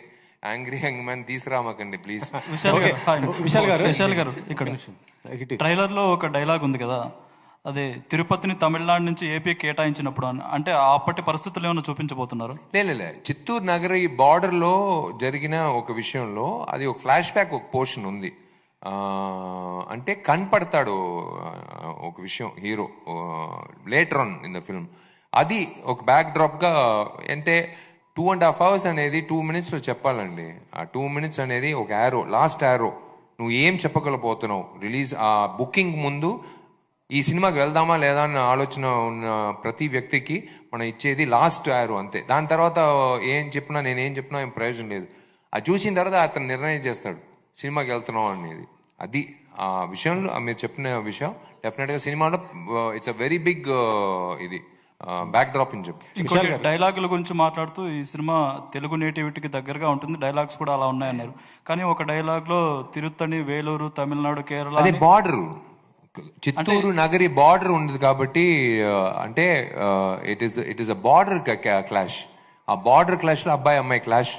యాంగ్రీ యంగ్ మ్యాన్ తీసుకురామాకండి ప్లీజ్. విశాల్ గారు ఇక్కడ ట్రైలర్లో ఒక డైలాగ్ ఉంది కదా, అదే తిరుపతిని తమిళనాడు నుంచి ఏపీ కేటాయించినప్పుడు అంటే అప్పటి పరిస్థితులు ఏమైనా చూపించబోతున్నారు? లే చిత్తూరు నగర ఈ బార్డర్లో జరిగిన ఒక విషయంలో అది ఒక ఫ్లాష్ బ్యాక్, ఒక పోర్షన్ ఉంది. అంటే కనపడతాడు ఒక విషయం hero later on in the film. అది ఒక బ్యాక్ డ్రాప్గా. అంటే 2.5 hours అనేది 2 minutesలో చెప్పాలండి. ఆ 2 minutes అనేది ఒక యారో, లాస్ట్ యారో. నువ్వు ఏం చెప్పగలపోతున్నావు రిలీజ్ ఆ బుకింగ్ ముందు, ఈ సినిమాకి వెళ్దామా లేదా అన్న ఆలోచన ఉన్న ప్రతి వ్యక్తికి మనం ఇచ్చేది లాస్ట్ యారో అంతే. దాని తర్వాత నేనేం చెప్పినా ఏం ప్రయోజనం లేదు. అది చూసిన తర్వాత అతను నిర్ణయం చేస్తాడు సినిమాకి వెళ్తున్నాం అనేది. అది ఆ విషయంలో మీరు చెప్పిన విషయం డెఫినెట్గా సినిమాలో ఇట్స్ అ వెరీ బిగ్ ఇది బ్యాక్ డ్రాప్ అని చెప్పి. డైలాగుల గురించి మాట్లాడుతూ ఈ సినిమా తెలుగు నేటివిటీకి దగ్గరగా ఉంటుంది, డైలాగ్స్ కూడా అలా ఉన్నాయన్నారు. కానీ ఒక డైలాగ్లో తిరుత్తణి, వేలూరు, తమిళనాడు, కేరళ, అదే బార్డర్ చిత్తూరు నగరి బార్డర్ ఉంది కాబట్టి అంటే it is a border clash. ఆ బార్డర్ క్లాష్ లో అబ్బాయి అమ్మాయి క్లాష్,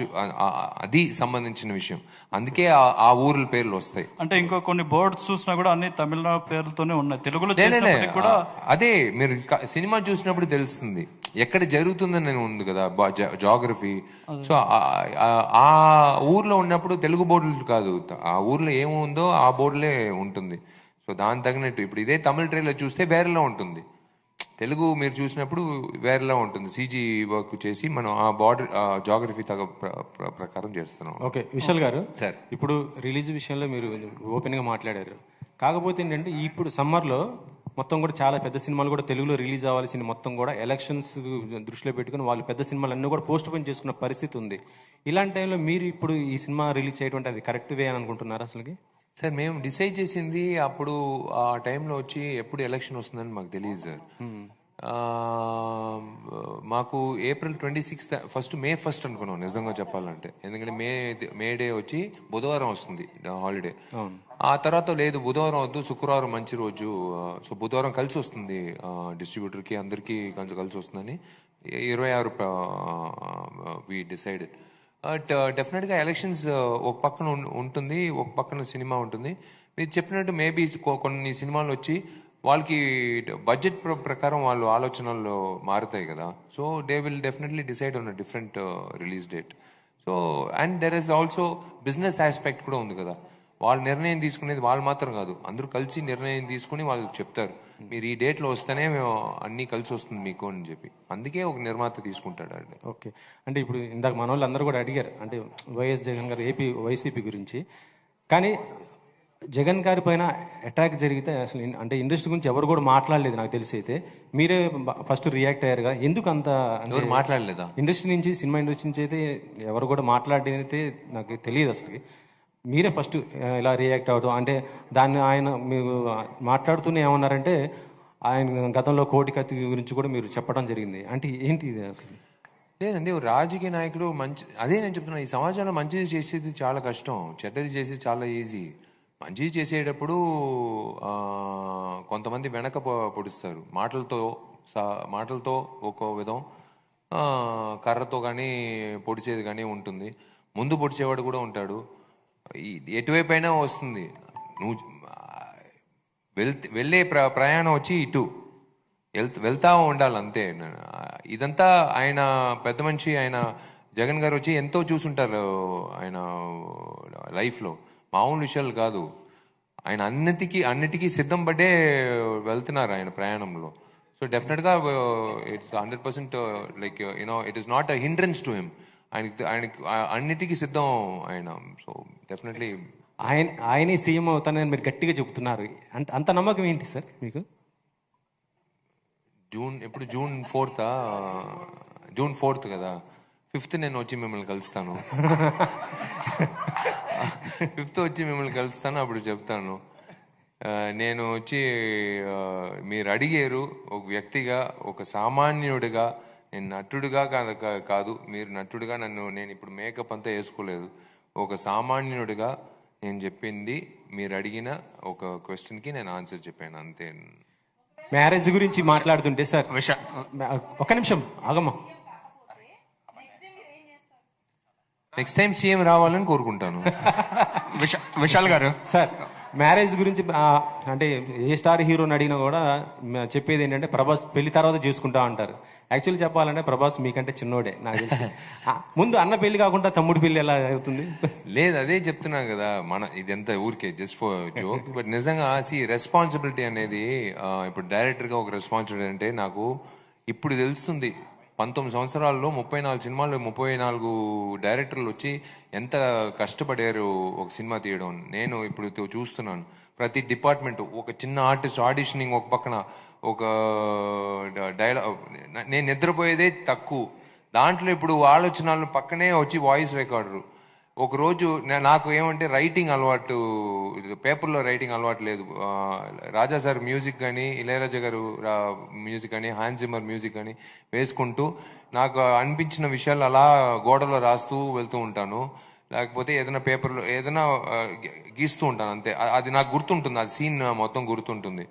అది సంబంధించిన విషయం. అందుకే ఆ ఊర్ల పేర్లు వస్తాయి. అంటే ఇంకో కొన్ని బోర్డ్స్ చూసినా కూడా అన్ని తమిళనాడు పేర్లతోనే ఉన్నాయి. తెలుగులో చేసినప్పటికీ కూడా అదే మీరు సినిమా చూసినప్పుడు తెలుస్తుంది ఎక్కడ జరుగుతుందని ఉంది కదా జాగ్రఫీ. సో ఆ ఊర్లో ఉన్నప్పుడు తెలుగు బోర్డులు కాదు, ఆ ఊర్లో ఏముందో ఆ బోర్డులే ఉంటుంది. సో దాని తగినట్టు ఇప్పుడు ఇదే తమిళ ట్రైలర్ చూస్తే వేరేలా ఉంటుంది, తెలుగు మీరు చూసినప్పుడు వేరేలా ఉంటుంది. సీజీ వర్క్ చేసి మనం ఆ బార్డర్ జాగ్రఫీ ప్రకారం చేస్తున్నాం. ఓకే విశాల్ గారు, సార్ ఇప్పుడు రిలీజ్ విషయంలో మీరు ఓపెన్గా మాట్లాడారు. కాకపోతే ఏంటంటే ఇప్పుడు సమ్మర్లో మొత్తం కూడా చాలా పెద్ద సినిమాలు కూడా తెలుగులో రిలీజ్ అవ్వాల్సిన మొత్తం కూడా ఎలక్షన్స్ దృష్టిలో పెట్టుకుని వాళ్ళు పెద్ద సినిమాలు అన్నీ కూడా పోస్ట్ పోన్ చేసుకున్న పరిస్థితి ఉంది. ఇలాంటి టైంలో మీరు ఇప్పుడు ఈ సినిమా రిలీజ్ చేయడం అది కరెక్ట్ వే అని అనుకుంటున్నారు అసలుకి? సార్ మేము డిసైడ్ చేసింది అప్పుడు ఆ టైంలో వచ్చి ఎప్పుడు ఎలక్షన్ వస్తుందని మాకు తెలియదు సార్. మాకు ఏప్రిల్ 26 ఫస్ట్ మే 1 అనుకున్నాం నిజంగా చెప్పాలంటే, ఎందుకంటే మే డే వచ్చి బుధవారం వస్తుంది హాలిడే. ఆ తర్వాత లేదు బుధవారం వద్దు శుక్రవారం మంచి రోజు, సో బుధవారం కలిసి వస్తుంది డిస్ట్రిబ్యూటర్కి అందరికీ కొంచెం కలిసి వస్తుందని 26 వి డిసైడెడ్. బట్ డెఫినెట్గా ఎలక్షన్స్ ఒక పక్కన ఉంటుంది, ఒక పక్కన సినిమా ఉంటుంది. మీరు చెప్పినట్టు మేబీ కొన్ని సినిమాలు వచ్చి వాళ్ళకి బడ్జెట్ ప్రకారం వాళ్ళు ఆలోచనలు మారుతాయి కదా. So they will definitely decide on a different release date. So and there is also business aspect కూడా ఉంది కదా. వాళ్ళు నిర్ణయం తీసుకునేది వాళ్ళు మాత్రం కాదు, అందరూ కలిసి నిర్ణయం తీసుకుని వాళ్ళు చెప్తారు మీరు ఈ డేట్లో వస్తేనే మేము అన్నీ కలిసి వస్తుంది మీకు అని చెప్పి. అందుకే ఒక నిర్మాత తీసుకుంటాడు అండి. ఓకే, అంటే ఇప్పుడు ఇందాక మన వాళ్ళు అందరూ కూడా అడిగారు అంటే వైఎస్ జగన్ గారు వైసీపీ గురించి. కానీ జగన్ గారి పైన అటాక్ జరిగితే అసలు అంటే ఇండస్ట్రీ గురించి ఎవరు కూడా మాట్లాడలేదు నాకు తెలిసి. అయితే మీరే ఫస్ట్ రియాక్ట్ అయ్యారుగా, ఎందుకు అంత ఎవరు మాట్లాడలేదా? ఇండస్ట్రీ నుంచి, సినిమా ఇండస్ట్రీ నుంచి అయితే ఎవరు కూడా మాట్లాడేది అయితే నాకు తెలియదు అసలు. మీరే ఫస్ట్ ఇలా రియాక్ట్ అవ్వడం అంటే దాన్ని ఆయన మీరు మాట్లాడుతూనే ఏమన్నారంటే ఆయన గతంలో కోటి కత్తి గురించి కూడా మీరు చెప్పడం జరిగింది. అంటే ఏంటి ఇది అసలు? లేదండి, రాజకీయ నాయకుడు మంచి, అదే నేను చెప్తున్నాను, ఈ సమాజంలో మంచిది చేసేది చాలా కష్టం, చెడ్డది చేసేది చాలా ఈజీ. మంచిది చేసేటప్పుడు కొంతమంది వెనక పొడుస్తారు, మాటలతో ఒక విధం, కర్రతో కానీ పొడిచేది కానీ ఉంటుంది, ముందు పొడిచేవాడు కూడా ఉంటాడు. ఎటువైపు అయినా వస్తుంది. నువ్వు వెళ్ళే ప్రయాణం వచ్చి ఇటు వెళ్తా ఉండాలి అంతే. ఇదంతా ఆయన పెద్ద మనిషి, ఆయన జగన్ గారు వచ్చి ఎంతో చూసుంటారు ఆయన లైఫ్లో, మామూలు విషయాలు కాదు. ఆయన అన్నిటికీ సిద్ధం పడ్డే వెళ్తున్నారు ఆయన ప్రయాణంలో. సో డెఫినెట్గా it's 100% like you know it is not a hindrance to him. ఆయనకి అన్నిటికీ సిద్ధం ఆయన. సో డెఫినెట్లీ ఆయనే సీఎం అవుతానని మీరు గట్టిగా చెబుతున్నారు. అంటే అంత నమ్మకం ఏంటి సార్ మీకు? జూన్ 4th కదా, 5th నేను వచ్చి మిమ్మల్ని కలుస్తాను. 5th వచ్చి మిమ్మల్ని కలుస్తాను, అప్పుడు చెప్తాను. నేను వచ్చి మీరు అడిగారు ఒక వ్యక్తిగా, ఒక సామాన్యుడిగా, నేను నటుడిగా కాదు, మీరు నటుడిగా నేను ఇప్పుడు మేకప్ అంతా వేసుకోలేదు, ఒక సామాన్యుడిగా నేను చెప్పింది, మీరు అడిగిన ఒక క్వశ్చన్కి నేను ఆన్సర్ చెప్పాను అంతే. మ్యారేజ్ గురించి మాట్లాడుతుంటే సార్, ఒక్క నిమిషం ఆగమ్మా. నెక్స్ట్ టైం సీఎం రావాలని కోరుకుంటాను. విశాల్ గారు సార్, మ్యారేజ్ గురించి అంటే ఏ స్టార్ హీరోని అడిగినా కూడా చెప్పేది ఏంటంటే ప్రభాస్ పెళ్లి తర్వాత చేసుకుంటా అంటారు. యాక్చువల్లీ చెప్పాలంటే ప్రభాస్ మీకంటే చిన్నోడే నాకు తెలిసి. ముందు అన్న పెళ్లి కాకుండా తమ్ముడు పెళ్లి ఎలా అవుతుంది? లేదు, అదే చెప్తున్నాను కదా, ఇదంతా ఊరికే జస్ట్ ఫర్ జోక్. బట్ నిజంగా రెస్పాన్సిబిలిటీ అనేది ఇప్పుడు డైరెక్టర్గా ఒక రెస్పాన్సిబిలిటీ అంటే నాకు ఇప్పుడు తెలుస్తుంది. 19 సంవత్సరాల్లో 34 సినిమాలు, 34 డైరెక్టర్లు వచ్చి ఎంత కష్టపడారు ఒక సినిమా తీయడం. నేను ఇప్పుడు చూస్తున్నాను ప్రతి డిపార్ట్మెంట్, ఒక చిన్న ఆర్టిస్ట్ ఆడిషనింగ్ ఒక పక్కన, ఒక డైలాగ్, నేను నిద్రపోయేదే తక్కువ దాంట్లో ఇప్పుడు ఆలోచనలు పక్కనే వచ్చి వాయిస్ రికార్డరు. ఒకరోజు నాకు ఏమంటే రైటింగ్ అలవాటు, పేపర్లో రైటింగ్ అలవాటు లేదు. రాజా సార్ మ్యూజిక్ కానీ, ఇళయరాజా గారు మ్యూజిక్ కానీ, హాన్స్ జిమ్మర్ మ్యూజిక్ కానీ వేసుకుంటూ నాకు అనిపించిన విషయాలు అలా గోడలో రాస్తూ వెళ్తూ ఉంటాను. లేకపోతే ఏదైనా పేపర్లో ఏదైనా గీస్తూ ఉంటాను అంతే. అది నాకు గుర్తుంటుంది, అది సీన్ మొత్తం గుర్తుంటుంది.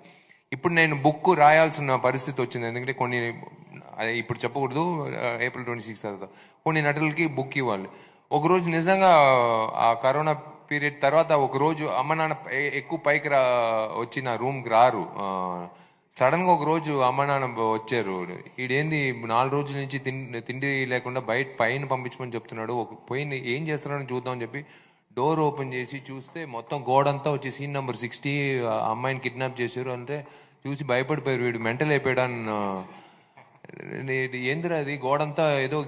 ఇప్పుడు నేను బుక్ రాయాల్సిన పరిస్థితి వచ్చింది, ఎందుకంటే కొన్ని ఇప్పుడు చెప్పకూడదు, April 26 తర్వాత కొన్ని నటులకి బుక్ ఇవ్వాలి. ఒకరోజు నిజంగా ఆ కరోనా పీరియడ్ తర్వాత ఒకరోజు అమ్మ నాన్న ఎక్కువ పైకి వచ్చి నా రూమ్కి రారు. సడన్గా ఒకరోజు అమ్మ నాన్న వచ్చారు. ఈడేంది 4 రోజుల నుంచి తిండి లేకుండా పైన పంపించమని చెప్తున్నాడు, పోయి ఏం చేస్తున్నాడని చూద్దామని చెప్పి డోర్ ఓపెన్ చేసి చూస్తే మొత్తం గోడంతా వచ్చి సీన్ నెంబర్ 60 అమ్మాయిని కిడ్నాప్ చేశారు అంటే చూసి భయపడిపోయారు. వీడు మెంటల్ అయిపోయాడని. ఏందిరా అది గోడంతా ఏదో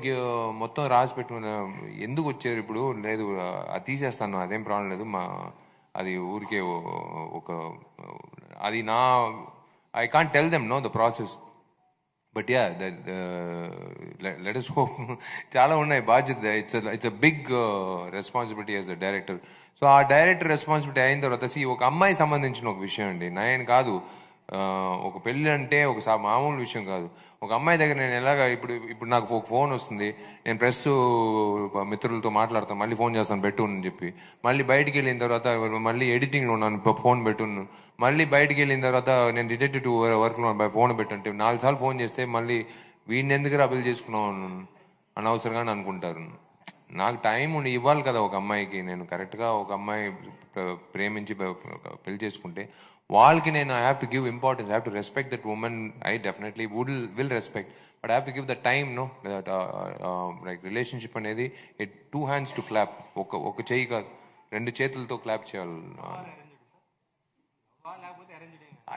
మొత్తం రాసి పెట్టుకున్నా, ఎందుకు వచ్చారు ఇప్పుడు? లేదు అది తీసేస్తాను, అదేం ప్రాబ్లం లేదు, అది ఊరికే ఒక అది I can't tell them the process. But yeah, let us hope. చాలా ఉన్నాయి బాధ్యత. It's a big responsibility as a director. So ఆ డైరెక్టర్ రెస్పాన్సిబిలిటీ అయిన తర్వాత ఒక అమ్మాయి సంబంధించిన ఒక విషయం అండి, నేను కాదు, ఒక పెళ్ళి అంటే ఒక మామూలు విషయం కాదు. ఒక అమ్మాయి దగ్గర నేను ఎలాగా ఇప్పుడు నాకు ఒక ఫోన్ వస్తుంది, నేను ప్రెస్ మిత్రులతో మాట్లాడతాను, మళ్ళీ ఫోన్ చేస్తాను పెట్టు అని చెప్పి, మళ్ళీ బయటికి వెళ్ళిన తర్వాత మళ్ళీ ఎడిటింగ్లో ఉన్నాను ఫోన్ పెట్టున్నాను, మళ్ళీ బయటికి వెళ్ళిన తర్వాత నేను డిటెక్టివ్ వర్క్లో ఫోన్ పెట్టంటే 4 సార్లు ఫోన్ చేస్తే మళ్ళీ వీడిని ఎందుకు అభిల్ చేసుకున్నాను అనవసరంగా అనుకుంటారు. నాకు టైం ఇవ్వాలి కదా ఒక అమ్మాయికి. నేను కరెక్ట్గా ఒక అమ్మాయి ప్రేమించి పెళ్లి చేసుకుంటే వాళ్ళకి నేను I have to give importance, I have to respect that woman. I definitely will respect, but I have to give the time, that like relationship అనేది 2 hands to clap. ఒక చెయ్యి కాదు, 2 చేతులతో క్లాప్ చేయాలి.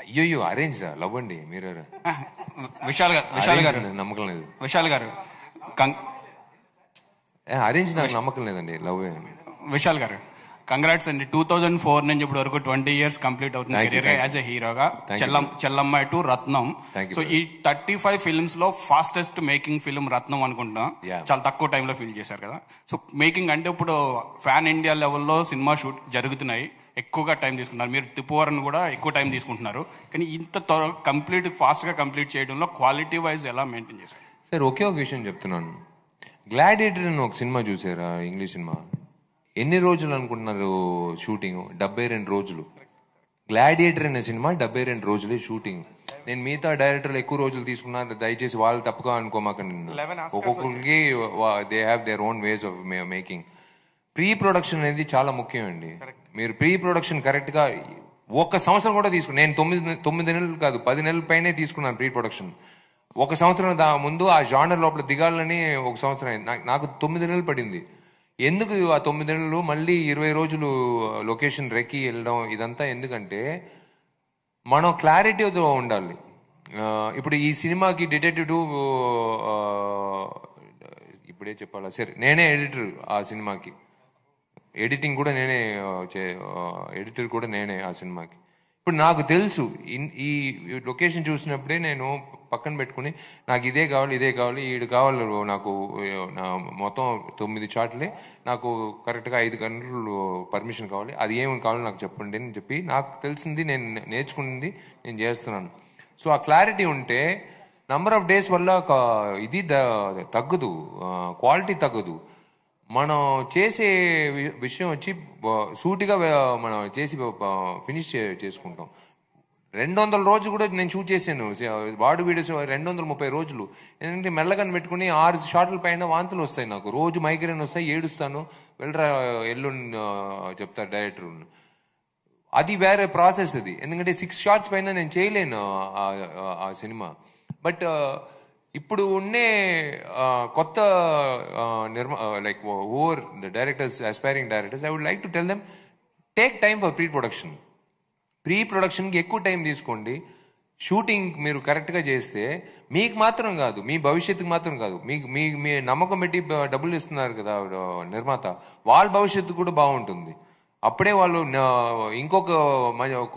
అయ్యో అరేంజ్ లవ్ అండి మీరు. విశాల్ గారు నమ్మకం లేదు. విశాల్ గారు అరేంజ్ నాకు నమ్మకం లేదండి, లవ్. విశాల్ గారు కంగ్రాట్స్ అండి. 2004 నుంచి ఇప్పటి వరకు 20 years కంప్లీట్ అవుతుంది కెరీర్ యాజ్ ఎ హీరోగా. చెల్లమ్మాయి టు రత్నం. సో ఈ 35 ఫిల్మ్స్ లో ఫాస్టెస్ట్ మేకింగ్ ఫిల్మ్ రత్నం అనుకుంటున్నా. చాలా తక్కువ టైంలో ఫిల్ చేశారు కదా. సో మేకింగ్ అంటే ఇప్పుడు ఫ్యాన్ ఇండియా లెవెల్లో సినిమా షూట్ జరుగుతున్నాయి, ఎక్కువగా టైం తీసుకున్నారు. మీరు తిప్పువరని కూడా ఎక్కువ టైం తీసుకుంటున్నారు, కానీ ఇంత ఫాస్ట్గా కంప్లీట్ చేయడంలో క్వాలిటీ వైజ్ ఎలా మెయింటైన్ చేశారు? సార్ ఒకే ఒక విషయం చెప్తున్నాను, గ్లాడియేటర్ అని ఒక సినిమా చూసారా, ఇంగ్లీష్ సినిమా? ఎన్ని రోజులు అనుకుంటున్నారు షూటింగ్? 72 రోజులు. గ్లాడియేటర్ అనే సినిమా 72 రోజులే షూటింగ్. నేను మిగతా డైరెక్టర్లు ఎక్కువ రోజులు తీసుకున్నారు, దయచేసి వాళ్ళు తప్పుగా అనుకోమాకండి. ఒక్కొక్కరికి they have their own ways of making. Pre production అనేది చాలా ముఖ్యం అండి. మీరు ప్రీ ప్రొడక్షన్ కరెక్ట్గా 1 సంవత్సరం కూడా తీసుకున్నాను. నేను 9 నెలలు కాదు 10 నెలల పైనే తీసుకున్నాను ప్రీ ప్రొడక్షన్. 1 సంవత్సరం ముందు ఆ జానర్ లోపల దిగాలని 1 సంవత్సరం అయింది. నాకు 9 నెలలు పడింది. ఎందుకు ఆ 9 నెలలు మళ్ళీ 20 రోజులు లొకేషన్ రెక్కి వెళ్ళడం ఇదంతా ఎందుకంటే మనం క్లారిటీతో ఉండాలి. ఇప్పుడు ఈ సినిమాకి డిటెక్టివ్ ఇప్పుడే చెప్పాలా, సరే నేనే ఎడిటర్ ఆ సినిమాకి, ఎడిటింగ్ కూడా నేనే, ఎడిటర్ కూడా నేనే ఆ సినిమాకి. ఇప్పుడు నాకు తెలుసు ఈ లొకేషన్ చూసినప్పుడే నేను పక్కన పెట్టుకుని నాకు ఇదే కావాలి ఈడు కావాలి, నాకు మొత్తం 9 షాట్లే, నాకు కరెక్ట్గా 5 గంటలు పర్మిషన్ కావాలి, అది ఏమి కావాలో నాకు చెప్పండి అని చెప్పి నాకు తెలిసింది, నేను నేర్చుకున్నది నేను చేస్తున్నాను. సో ఆ క్లారిటీ ఉంటే నంబర్ ఆఫ్ డేస్ వల్ల ఇది తగ్గదు, క్వాలిటీ తగ్గదు. మనం చేసే విషయం వచ్చి సూటిగా మనం చేసి ఫినిష్ చేసుకుంటాం. 200 రోజులు కూడా నేను షూట్ చేశాను వాడు వీడియోస్, 230 రోజులు. ఎందుకంటే మెల్లగా పెట్టుకుని 6 షాట్ల పైన వాంతులు వస్తాయి నాకు, రోజు మైగ్రేన్ వస్తాయి, ఏడుస్తాను. వెళ్ళరా ఎల్లు చెప్తారు డైరెక్టర్. అది వేరే ప్రాసెస్ అది, ఎందుకంటే 6 షాట్స్ పైన నేను చేయలేను ఆ సినిమా. బట్ ఇప్పుడు ఉండే కొత్త like over the directors, aspiring directors, I would like to tell them, take time for pre-production. ప్రీ ప్రొడక్షన్కి ఎక్కువ టైం తీసుకోండి. షూటింగ్ మీరు కరెక్ట్గా చేస్తే మీకు మాత్రం కాదు, మీ భవిష్యత్తుకి మాత్రం కాదు, మీ నమ్మకం పెట్టి డబ్బులు ఇస్తున్నారు కదా నిర్మాత, వాళ్ళ భవిష్యత్తు కూడా బాగుంటుంది. అప్పుడే వాళ్ళు ఇంకొక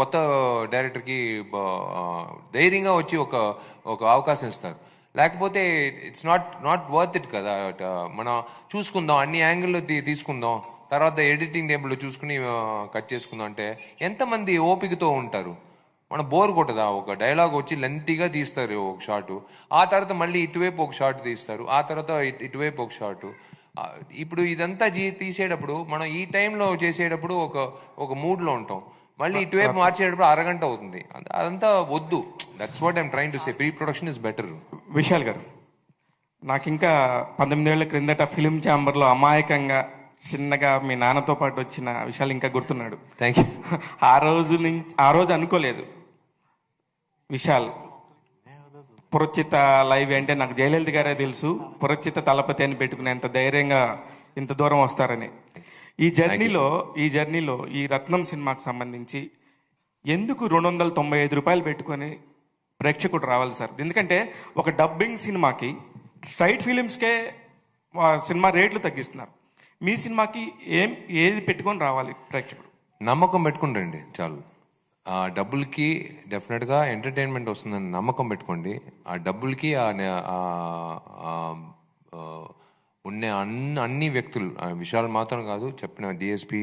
కొత్త డైరెక్టర్కి ధైర్యంగా వచ్చి ఒక అవకాశం ఇస్తారు. లేకపోతే ఇట్స్ నాట్ వర్త్ ఇట్ కదా. మనం చూసుకుందాం, అన్ని యాంగిల్లో తీసుకుందాం, తర్వాత ఎడిటింగ్ టేబుల్లో చూసుకుని కట్ చేసుకుందాం అంటే ఎంతమంది ఓపికతో ఉంటారు? మనం బోర్ కొట్టదా? ఒక డైలాగ్ వచ్చి లెంతీగా తీస్తారు ఒక షాటు, ఆ తర్వాత మళ్ళీ ఇటువైపు ఒక షాట్ తీస్తారు, ఆ తర్వాత ఇటువైపు ఒక షాటు, ఇప్పుడు ఇదంతా తీసేటప్పుడు మనం ఈ టైంలో చేసేటప్పుడు ఒక మూడ్లో ఉంటాం. మళ్ళీ ఇటువైపు మార్చేటప్పుడు అరగంట అవుతుంది. అదంతా వద్దు. That's what I'm trying to say. Pre production is better. Vishal గారు, నాకు ఇంకా 19 ఏళ్ల క్రిందట ఫిలిం ఛాంబర్లో అమాయకంగా చిన్నగా మీ నాన్నతో పాటు వచ్చిన విశాల్ ఇంకా గుర్తున్నాడు. Thank you. ఆ రోజు అనుకోలేదు విశాల్ పురచిత లైవ్ అంటే నాకు జయలలిత గారే తెలుసు, పురచిత తలపతి అని పెట్టుకునేంత ధైర్యంగా ఇంత దూరం వస్తారని. ఈ జర్నీలో ఈ రత్నం సినిమాకి సంబంధించి ఎందుకు 295 రూపాయలు పెట్టుకొని ప్రేక్షకుడు రావాలి సార్? ఎందుకంటే ఒక డబ్బింగ్ సినిమాకి స్ట్రైట్ ఫిలిమ్స్కే సినిమా రేట్లు తగ్గిస్తున్నారు. మీ సినిమాకి ఏది పెట్టుకొని రావాలి ప్రేక్షకుడు? నమ్మకం పెట్టుకుని రండి చాలు. ఆ డబ్బులకి డెఫినెట్గా ఎంటర్టైన్మెంట్ వస్తుందని నమ్మకం పెట్టుకోండి. ఆ డబ్బులకి ఉన్న అన్ని వ్యక్తులు, విశాల్ మాత్రం కాదు, చెప్పిన DSP,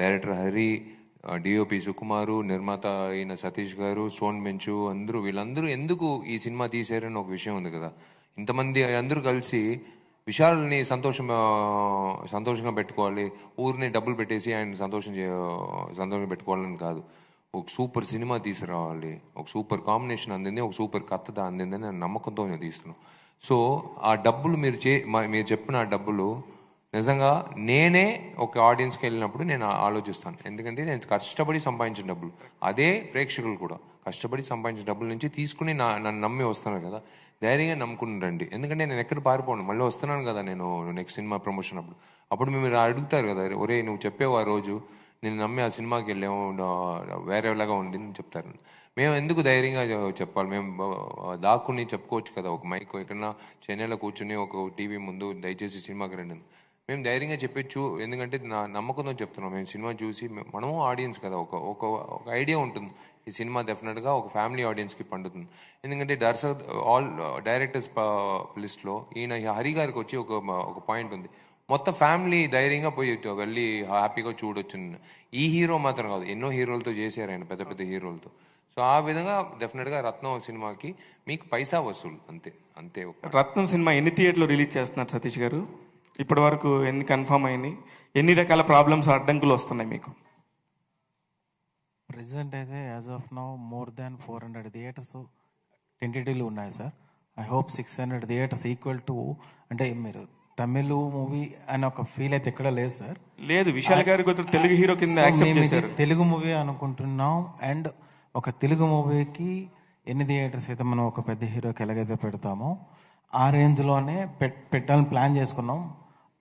director Hari, DOP Sukumar, నిర్మాత అయిన సతీష్ గారు, సోన్ బెంచు, వీళ్ళందరూ ఎందుకు ఈ సినిమా తీసారని ఒక విషయం ఉంది కదా. ఇంతమంది అందరూ కలిసి విశాల్ని సంతోషంగా పెట్టుకోవాలి, ఊరిని డబ్బులు పెట్టేసి ఆయన సంతోషంగా పెట్టుకోవాలని కాదు. ఒక సూపర్ సినిమా తీసుకురావాలి, ఒక సూపర్ కాంబినేషన్ అందింది, ఒక సూపర్ కథ అందిందని నేను నమ్మకంతో నేను తీస్తున్నాను. సో ఆ డబ్బులు మీరు చెప్పిన ఆ డబ్బులు నిజంగా నేనే ఒక ఆడియన్స్కి వెళ్ళినప్పుడు నేను ఆలోచిస్తాను. ఎందుకంటే నేను కష్టపడి సంపాదించిన డబ్బులు, అదే ప్రేక్షకులు కూడా కష్టపడి సంపాదించిన డబ్బుల నుంచి తీసుకుని నన్ను నమ్మి వస్తున్నాను కదా. ధైర్యంగా నమ్ముకుని రండి. ఎందుకంటే నేను ఎక్కడ పారిపోను, మళ్ళీ వస్తున్నాను కదా నేను నెక్స్ట్ సినిమా ప్రమోషన్ అప్పుడు మీరు అడుగుతారు కదా, ఒరే నువ్వు చెప్పేవు ఆ రోజు నేను నమ్మి ఆ సినిమాకి వెళ్ళాము, వేరేలాగా ఉంది అని చెప్తారు. మేము ఎందుకు ధైర్యంగా చెప్పాలి? మేము దాక్కుని చెప్పుకోవచ్చు కదా, ఒక మైక్ ఎక్కడన్నా చెన్నైలో కూర్చుని ఒక టీవీ ముందు దయచేసి సినిమాకి రండి. మేము ధైర్యంగా చెప్పచ్చు. ఎందుకంటే నా నమ్మకంతో చెప్తున్నాం. మేము సినిమా చూసి మనము ఆడియన్స్ కదా, ఒక ఐడియా ఉంటుంది. ఈ సినిమా డెఫినెట్గా ఒక ఫ్యామిలీ ఆడియన్స్కి పండుతుంది. ఎందుకంటే ఆల్ డైరెక్టర్స్ లిస్ట్లో ఈయన హరి గారికి వచ్చి ఒక పాయింట్ ఉంది, మొత్తం ఫ్యామిలీ ధైర్యంగా పోయి వెళ్ళి హ్యాపీగా చూడొచ్చు. ఈ హీరో మాత్రం కాదు, ఎన్నో హీరోలతో చేశారు ఆయన, పెద్ద పెద్ద హీరోలతో. సో ఆ విధంగా డెఫినెట్గా రత్నం సినిమాకి మీకు పైసా వసూలు అంతే. రత్నం సినిమా ఎన్ని థియేటర్లో రిలీజ్ చేస్తున్నారు సతీష్ గారు? ఇప్పటి వరకు ఎన్ని కన్ఫర్మ్ అయింది? ఎన్ని రకాల ప్రాబ్లమ్స్, అడ్డంకులు వస్తున్నాయి మీకు? ప్రెసెంట్ అయితే as of now more than 400 theatres టెంటేటివ్లు ఉన్నాయి sir. I hope 600 theatres equal to, అంటే మీరు తమిళ్ మూవీ అని ఒక ఫీల్ అయితే ఎక్కడ లేదు సార్. లేదు, విశాల్ గారి తెలుగు హీరో కింద యాక్సెప్ట్ చేశారు. తెలుగు మూవీ అనుకుంటున్నాం. అండ్ ఒక తెలుగు మూవీకి ఎన్ని థియేటర్స్ అయితే మనం ఒక పెద్ద హీరోకి ఎలాగైతే పెడతామో ఆ రేంజ్లోనే పెట్టాలని ప్లాన్ చేసుకున్నాం.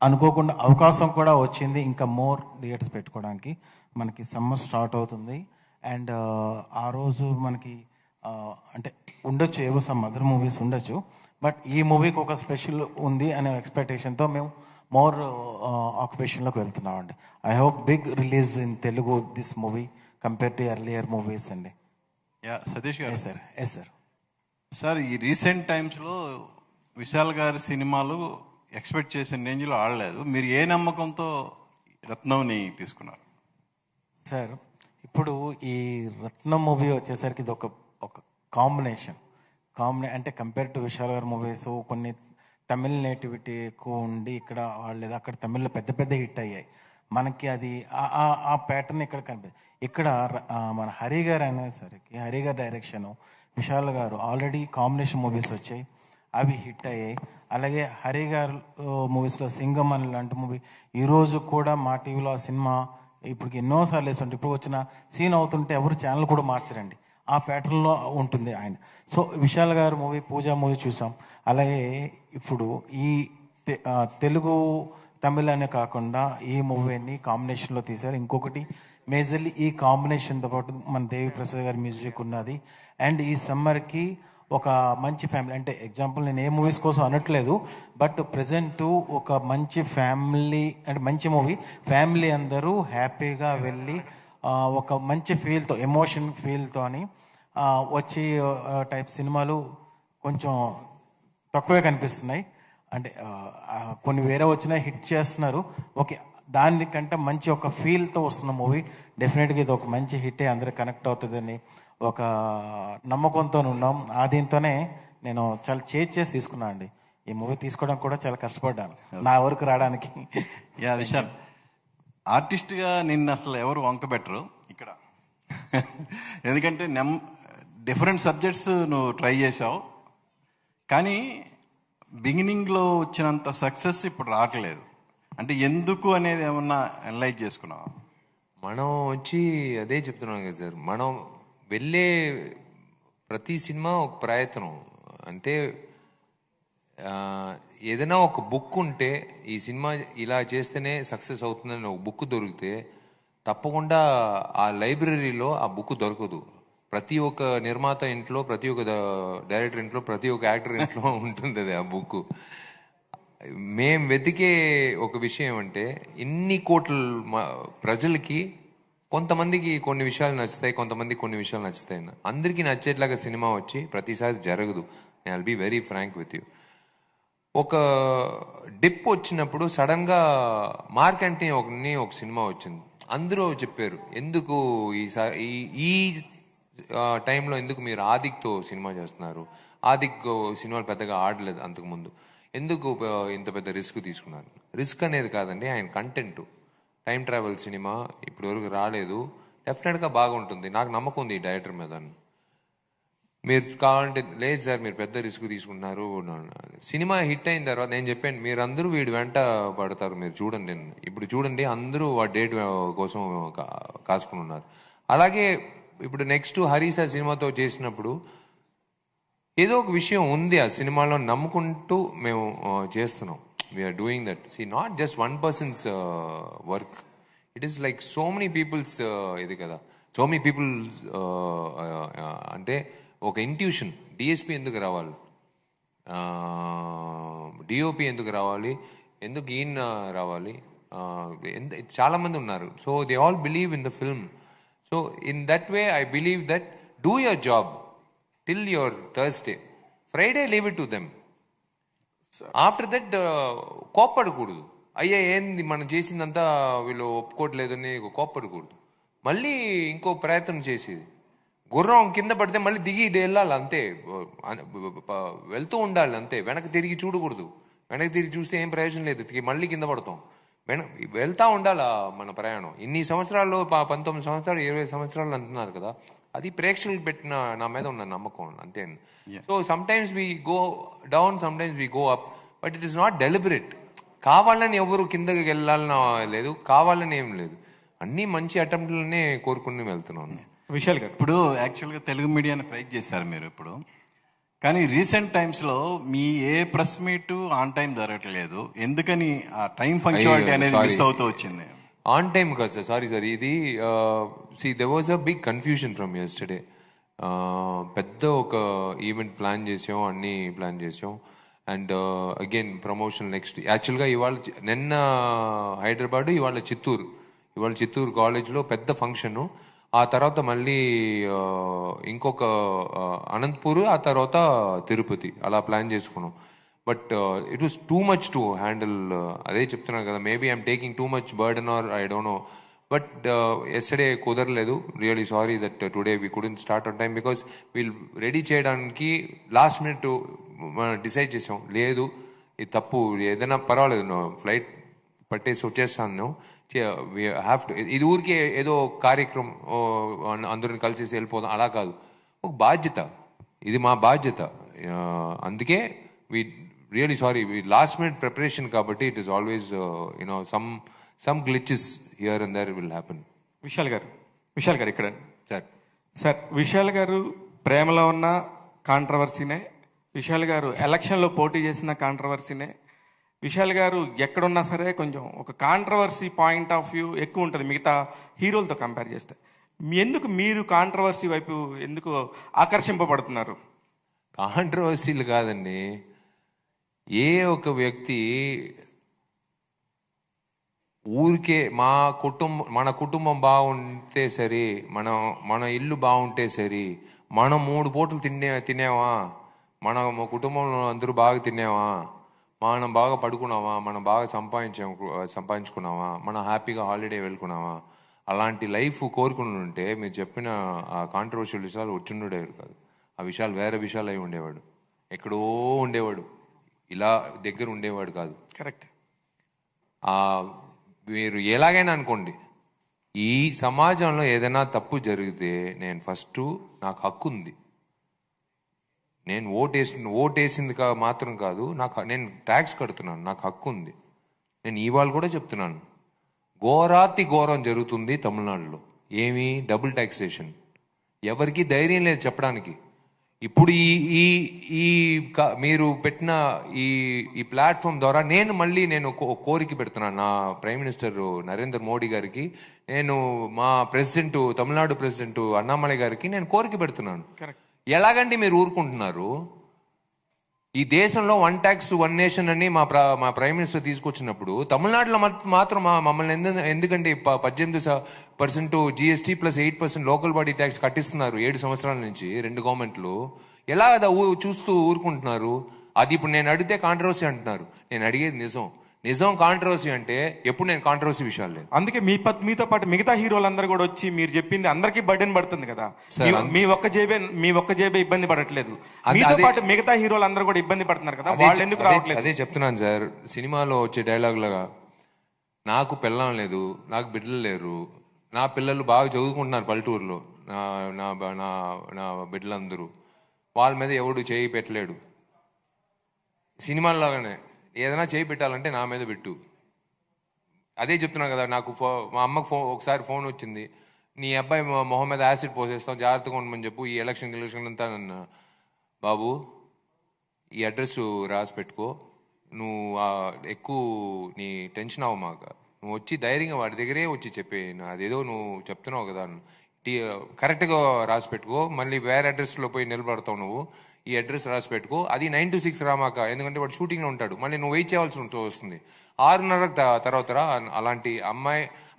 అనుకోకుండా అవకాశం కూడా వచ్చింది ఇంకా మోర్ థియేటర్స్ పెట్టుకోవడానికి. మనకి సమ్మర్ స్టార్ట్ అవుతుంది అండ్ ఆ రోజు మనకి అంటే ఉండొచ్చు, ఏవో సమ్ అదర్ మూవీస్ ఉండొచ్చు, బట్ ఈ మూవీకి ఒక స్పెషల్ ఉంది అనే ఎక్స్పెక్టేషన్తో మేము మోర్ ఆక్యుపేషన్లోకి వెళ్తున్నామండి. I hope big release in Telugu this movie compare to earlier movies అండి. సతీష్ గారు. సార్. Yes sir. సార్, ఈ రీసెంట్ టైమ్స్లో విశాల్ గారి సినిమాలు ఎక్స్పెక్ట్ చేసిన రేంజ్లో ఆడలేదు. మీరు ఏ నమ్మకంతో రత్నంని తీసుకున్నారు? సార్, ఇప్పుడు ఈ రత్నం మూవీ వచ్చేసరికి ఇది ఒక కాంబినేషన్ అంటే కంపేర్ టు విశాల్ గారి మూవీస్ కొన్ని తమిళ్ నేటివిటీ ఎక్కువ ఉండి ఇక్కడ లేదా అక్కడ తమిళ్లో పెద్ద పెద్ద హిట్ అయ్యాయి. మనకి అది ఆ ప్యాటర్న్ ఇక్కడ కనిపిస్తుంది. ఇక్కడ మన హరి గారు అనేసరికి హరి గారి డైరెక్షన్, విశాల్ గారు ఆల్రెడీ కాంబినేషన్ మూవీస్ వచ్చాయి, అవి హిట్ అయ్యాయి. అలాగే హరి గారు మూవీస్లో సింగం అని లాంటి మూవీ ఈరోజు కూడా మా టీవీలో ఆ సినిమా ఇప్పుడు ఎన్నోసార్లు వేస్తుంటే ఇప్పుడు వచ్చిన సీన్ అవుతుంటే ఎవరు ఛానల్ కూడా మార్చరండి, ఆ ప్యాటర్న్లో ఉంటుంది ఆయన. సో విశాల్ గారు మూవీ పూజా మూవీ చూసాం. అలాగే ఇప్పుడు ఈ తెలుగు తమిళ్ అనే కాకుండా ఈ మూవీని కాంబినేషన్లో తీశారు. ఇంకొకటి మేజర్లీ ఈ కాంబినేషన్తో పాటు మన దేవి ప్రసాద్ గారి మ్యూజిక్ ఉన్నది. అండ్ ఈ సమ్మర్కి ఒక మంచి ఫ్యామిలీ, అంటే ఎగ్జాంపుల్ నేను ఏ మూవీస్ కోసం అనట్లేదు, బట్ ప్రజెంట్ ఒక మంచి ఫ్యామిలీ అంటే మంచి మూవీ, ఫ్యామిలీ అందరూ హ్యాపీగా వెళ్ళి ఒక మంచి ఫీల్తో, ఎమోషన్ ఫీల్తో అని వచ్చి టైప్ సినిమాలు కొంచెం తక్కువే కనిపిస్తున్నాయి. అంటే కొన్ని వేరే వచ్చినా హిట్ చేస్తున్నారు, ఓకే, దానికంటే మంచి ఒక ఫీల్తో వస్తున్న మూవీ డెఫినెట్గా ఇది ఒక మంచి హిట్టే, అందరూ కనెక్ట్ అవుతుందని ఒక నమ్మకంతో ఉన్నాం. దీంతోనే నేను చాలా చేసి తీసుకున్నాను అండి ఈ మూవీ తీసుకోవడానికి కూడా చాలా కష్టపడ్డాను నా వరకు రావడానికి. యా విశాల్, ఆర్టిస్ట్గా నిన్ను అసలు ఎవరు వంకబెట్టరు ఇక్కడ. ఎందుకంటే డిఫరెంట్ సబ్జెక్ట్స్ నువ్వు ట్రై చేసావు, కానీ బిగినింగ్లో వచ్చినంత సక్సెస్ ఇప్పుడు రావట్లేదు. అంటే ఎందుకు అనేది ఏమన్నా అనలైజ్ చేసుకున్నావా? మనం వచ్చి అదే చెప్తున్నాం కదా సార్, మనం వెళ్ళే ప్రతి సినిమా ఒక ప్రయత్నం. అంటే ఏదైనా ఒక బుక్ ఉంటే ఈ సినిమా ఇలా చేస్తేనే సక్సెస్ అవుతుందని ఒక బుక్ దొరికితే తప్పకుండా ఆ లైబ్రరీలో ఆ బుక్ దొరకదు. ప్రతి ఒక్క నిర్మాత ఇంట్లో, ప్రతి ఒక్క డైరెక్టర్ ఇంట్లో, ప్రతి ఒక్క యాక్టర్ ఇంట్లో ఉంటుంది అది ఆ బుక్. మేం వెతికే ఒక విషయం అంటే ఇన్ని కోట్ల ప్రజలకి కొంతమందికి కొన్ని విషయాలు నచ్చుతాయి, కొంతమందికి కొన్ని విషయాలు నచ్చుతాయి. అందరికీ నచ్చేట్లాగా సినిమా వచ్చి ప్రతిసారి జరగదు. I will be very frank with you. ఒక డిప్ వచ్చినప్పుడు సడన్గా మార్క్ యాంటనీ ఒక సినిమా వచ్చింది. అందరూ చెప్పారు ఎందుకు ఈ టైంలో ఎందుకు మీరు ఆదిక్తో సినిమా చేస్తున్నారు, ఆదిక్ సినిమాలు పెద్దగా ఆడలేదు అంతకుముందు, ఎందుకు ఇంత పెద్ద రిస్క్ తీసుకున్నారు. రిస్క్ అనేది కాదండి, ఆయన కంటెంట్. టైం ట్రావెల్ సినిమా ఇప్పటివరకు రాలేదు, డెఫినెట్గా బాగుంటుంది. నాకు నమ్మకం ఉంది ఈ డైరెక్టర్ మీద. మీరు కావాలంటే లేదు సార్ మీరు పెద్ద రిస్క్ తీసుకుంటున్నారు. సినిమా హిట్ అయిన తర్వాత నేను చెప్పాను మీరందరూ వీడి వెంట పడతారు, మీరు చూడండి. ఇప్పుడు చూడండి అందరూ ఆ డేట్ కోసం కాసుకుని ఉన్నారు. అలాగే ఇప్పుడు నెక్స్ట్ హరీసా సినిమాతో చేసినప్పుడు ఏదో ఒక విషయం ఉంది ఆ సినిమాలో నమ్ముకుంటూ మేము చేస్తున్నాం. We are doing that. See not just one person's work, it is like so many peoples. ఇది కదా, సో మెనీ పీపుల్. అంటే ఒక ఇంట్యూషన్. డిఎస్పి ఎందుకు రావాలి, డిఓపి ఎందుకు రావాలి, ఎందుకు ఈయన రావాలి, చాలామంది ఉన్నారు. So they all believe in the film. So in that way I believe that do your job till your Thursday. Friday leave it to them. After that కోప్పడకూడదు. అయ్యా ఏంది మనం చేసిందంతా వీళ్ళు ఒప్పుకోవట్లేదని కోప్పడకూడదు. మళ్ళీ ఇంకో ప్రయత్నం చేసేది. గుర్రం కింద పడితే మళ్ళీ దిగి వెళ్ళాలి అంతే, వెళ్తూ ఉండాలి అంతే, వెనక్కి తిరిగి చూడకూడదు. వెనక్కి తిరిగి చూస్తే ఏం ప్రయోజనం లేదు, మళ్ళీ కింద పడతాం. వెళ్తూ ఉండాలా మన ప్రయాణం. ఇన్ని సంవత్సరాల్లో 19 సంవత్సరాలు 20 సంవత్సరాలు అంటున్నారు కదా, అది ప్రేక్షకులు పెట్టిన నా మీద ఉన్న నమ్మకం అంతే. So some times we go down, some times we go up, but it is not deliberate. కావాలని ఎవరు కిందకి వెళ్ళాలని లేదు, కావాలని ఏం లేదు. అన్నీ మంచి అటెంప్ట్లనే కోరుకుని వెళ్తున్నాను. విశాల్ గారు, ఇప్పుడు యాక్చువల్గా తెలుగు మీడియాని ప్రైజ్ చేశారు మీరు ఇప్పుడు, కానీ రీసెంట్ టైమ్స్లో మీ ఏ ప్రెస్ మీట్ ఆన్ టైం జరగట్లేదు. ఎందుకని ఆ టైం పంక్చువాలిటీ అనేది మిస్ అవుతూ వచ్చింది? ఆన్ టైం కాదు సార్, సారీ సార్. ఇది there was a big confusion from yesterday. పెద్ద ఒక ఈవెంట్ ప్లాన్ చేసాం, అన్నీ ప్లాన్ చేసాం. And again promotion next. యాక్చువల్గా నిన్న హైదరాబాద్, ఇవాళ చిత్తూరు కాలేజ్లో పెద్ద ఫంక్షను. ఆ తర్వాత మళ్ళీ ఇంకొక అనంతపూర్, ఆ తర్వాత తిరుపతి, అలా ప్లాన్ చేసుకున్నాం. But it was too much to handle. అదే చెప్తున్నాను కదా, maybe I'm taking too much burden or I don't know. But yesterday కుదరలేదు. Really sorry that today we couldn't start on time, because వీళ్ళు రెడీ చేయడానికి లాస్ట్ మినిట్ డిసైడ్ చేసాం. లేదు ఇది తప్పు, ఏదైనా పర్వాలేదు, ఫ్లైట్ పట్టేసి వచ్చేస్తాను, హ్యావ్ టు. ఇది ఊరికే ఏదో కార్యక్రమం అందరిని కలిసేసి వెళ్ళిపోదాం అలా కాదు, ఒక బాధ్యత. ఇది మా బాధ్యత. అందుకే we really sorry, last minute preparation కాబట్టి it is always some glitches here and there will happen. Vishal garu ఇక్కడ సార్ విశాల్ గారు ప్రేమలో ఉన్న కాంట్రవర్సీనే, విశాల్ గారు ఎలక్షన్లో పోటీ చేసిన కాంట్రవర్సీనే. విశాల్ గారు ఎక్కడున్నా సరే కొంచెం ఒక కాంట్రవర్సీ పాయింట్ ఆఫ్ వ్యూ ఎక్కువ ఉంటుంది మిగతా హీరోలతో కంపేర్ చేస్తే. ఎందుకు మీరు కాంట్రవర్సీ వైపు ఎందుకు ఆకర్షింపబడుతున్నారు? కాంట్రవర్సీలు కాదండి, ఏ ఒక వ్యక్తి ఊరికే మన కుటుంబం బాగుంటే సరి, మన ఇల్లు బాగుంటే సరి, మనం 3 పూటలు తినేవా, మన కుటుంబంలో అందరూ బాగా తినేవా, మనం బాగా పడుకున్నావా, మనం బాగా సంపాదించుకున్నావా, మనం హ్యాపీగా హాలిడే వెళ్ళుకున్నావా, అలాంటి లైఫ్ కోరుకుని ఉంటే మీరు చెప్పిన ఆ కాంట్రవర్షియల్ విషయాలు వచ్చిండేవాడు కాదు. ఆ విషయాలు వేరే విషయాలు అయి ఉండేవాడు, ఎక్కడో ఉండేవాడు. ఇలా దగ్గర ఉండేవాడు కాదు. కరెక్ట్. మీరు ఎలాగైనా అనుకోండి, ఈ సమాజంలో ఏదైనా తప్పు జరిగితే నేను ఫస్ట్ నాకు హక్కు ఉంది, నేను ఓటేసింది మాత్రం కాదు, నేను ట్యాక్స్ కడుతున్నాను, నాకు హక్కు ఉంది. నేను ఇవాళ కూడా చెప్తున్నాను, ఘోరాతి ఘోరం జరుగుతుంది తమిళనాడులో. ఏమి డబుల్ ట్యాక్సేషన్, ఎవరికి ధైర్యం లేదు చెప్పడానికి. ఇప్పుడు మీరు పెట్టిన ఈ ప్లాట్ఫామ్ ద్వారా నేను కోరిక పెడుతున్నాను నా ప్రైమ్ మినిస్టర్ నరేంద్ర మోడీ గారికి, నేను మా ప్రెసిడెంట్ తమిళనాడు ప్రెసిడెంట్ అన్నామలై గారికి నేను కోరిక పెడుతున్నాను. ఎలాగండి మీరు ఊరుకుంటున్నారు? ఈ దేశంలో 1 ట్యాక్స్ 1 నేషన్ అని మా ప్రైమ్ మినిస్టర్ తీసుకొచ్చినప్పుడు తమిళనాడులో మాత్రం మమ్మల్ని ఎందుకంటే 18% GST plus 8% local body tax కట్టిస్తున్నారు 7 సంవత్సరాల నుంచి 2 గవర్నమెంట్లు. ఎలా చూస్తూ ఊరుకుంటున్నారు? అది ఇప్పుడు నేను అడిగితే కాంట్రవర్సీ అంటున్నారు. నేను అడిగేది నిజం కాంట్రవర్సీ అంటే ఎప్పుడు నేను కాంట్రవర్సీ విషయాలు లేదు. అందుకే మీతో పాటు మిగతా హీరోలందరూ కూడా వచ్చి మీరు చెప్పింది అందరికీ బర్డెన్ పడుతుంది కదా. మీ ఒక్క జేబే ఇబ్బంది పడట్లేదు, మీతో పాటు మిగతా హీరోలందరూ కూడా ఇబ్బంది పడుతున్నారు కదా, వాళ్ళు ఎందుకు రావట్లేదు? అదే చెప్తున్నాను సార్, సినిమాలో వచ్చే డైలాగులుగా నాకు పిల్లం లేదు, నాకు బిడ్డలు లేరు, నా పిల్లలు బాగా చదువుకుంటున్నారు పల్లెటూరులో, నా బిడ్డలందరూ, వాళ్ళ మీద ఎవడు చేయి పెట్టలేడు. సినిమాల్లోగానే ఏదైనా చేయి పెట్టాలంటే నా మీద పెట్టు. అదే చెప్తున్నాను కదా, నాకు మా అమ్మకు ఒకసారి ఫోన్ వచ్చింది, నీ అబ్బాయి మొహం మీద యాసిడ్ పోసేస్తాం, జాగ్రత్తగా ఉండమని చెప్పు, ఈ ఎలక్షన్ అంతా నన్ను, బాబు ఈ అడ్రస్ రాసి పెట్టుకో, నువ్వు ఎక్కువ నీ టెన్షన్ అవ్వ మాకు, నువ్వు వచ్చి ధైర్యంగా వాడి దగ్గరే వచ్చి చెప్పే, అదేదో నువ్వు చెప్తున్నావు కదా కరెక్ట్గా రాసి పెట్టుకో, మళ్ళీ వేరే అడ్రస్లో పోయి నిలబడతావు నువ్వు, ఈ అడ్రస్ రాసి పెట్టుకో, అది 9 to 6 రామాక, ఎందుకంటే వాడు షూటింగ్లో ఉంటాడు, మళ్ళీ నువ్వు వెయిట్ చేయాల్సి వస్తుంది 6:30 తర్వాత రా. అలాంటి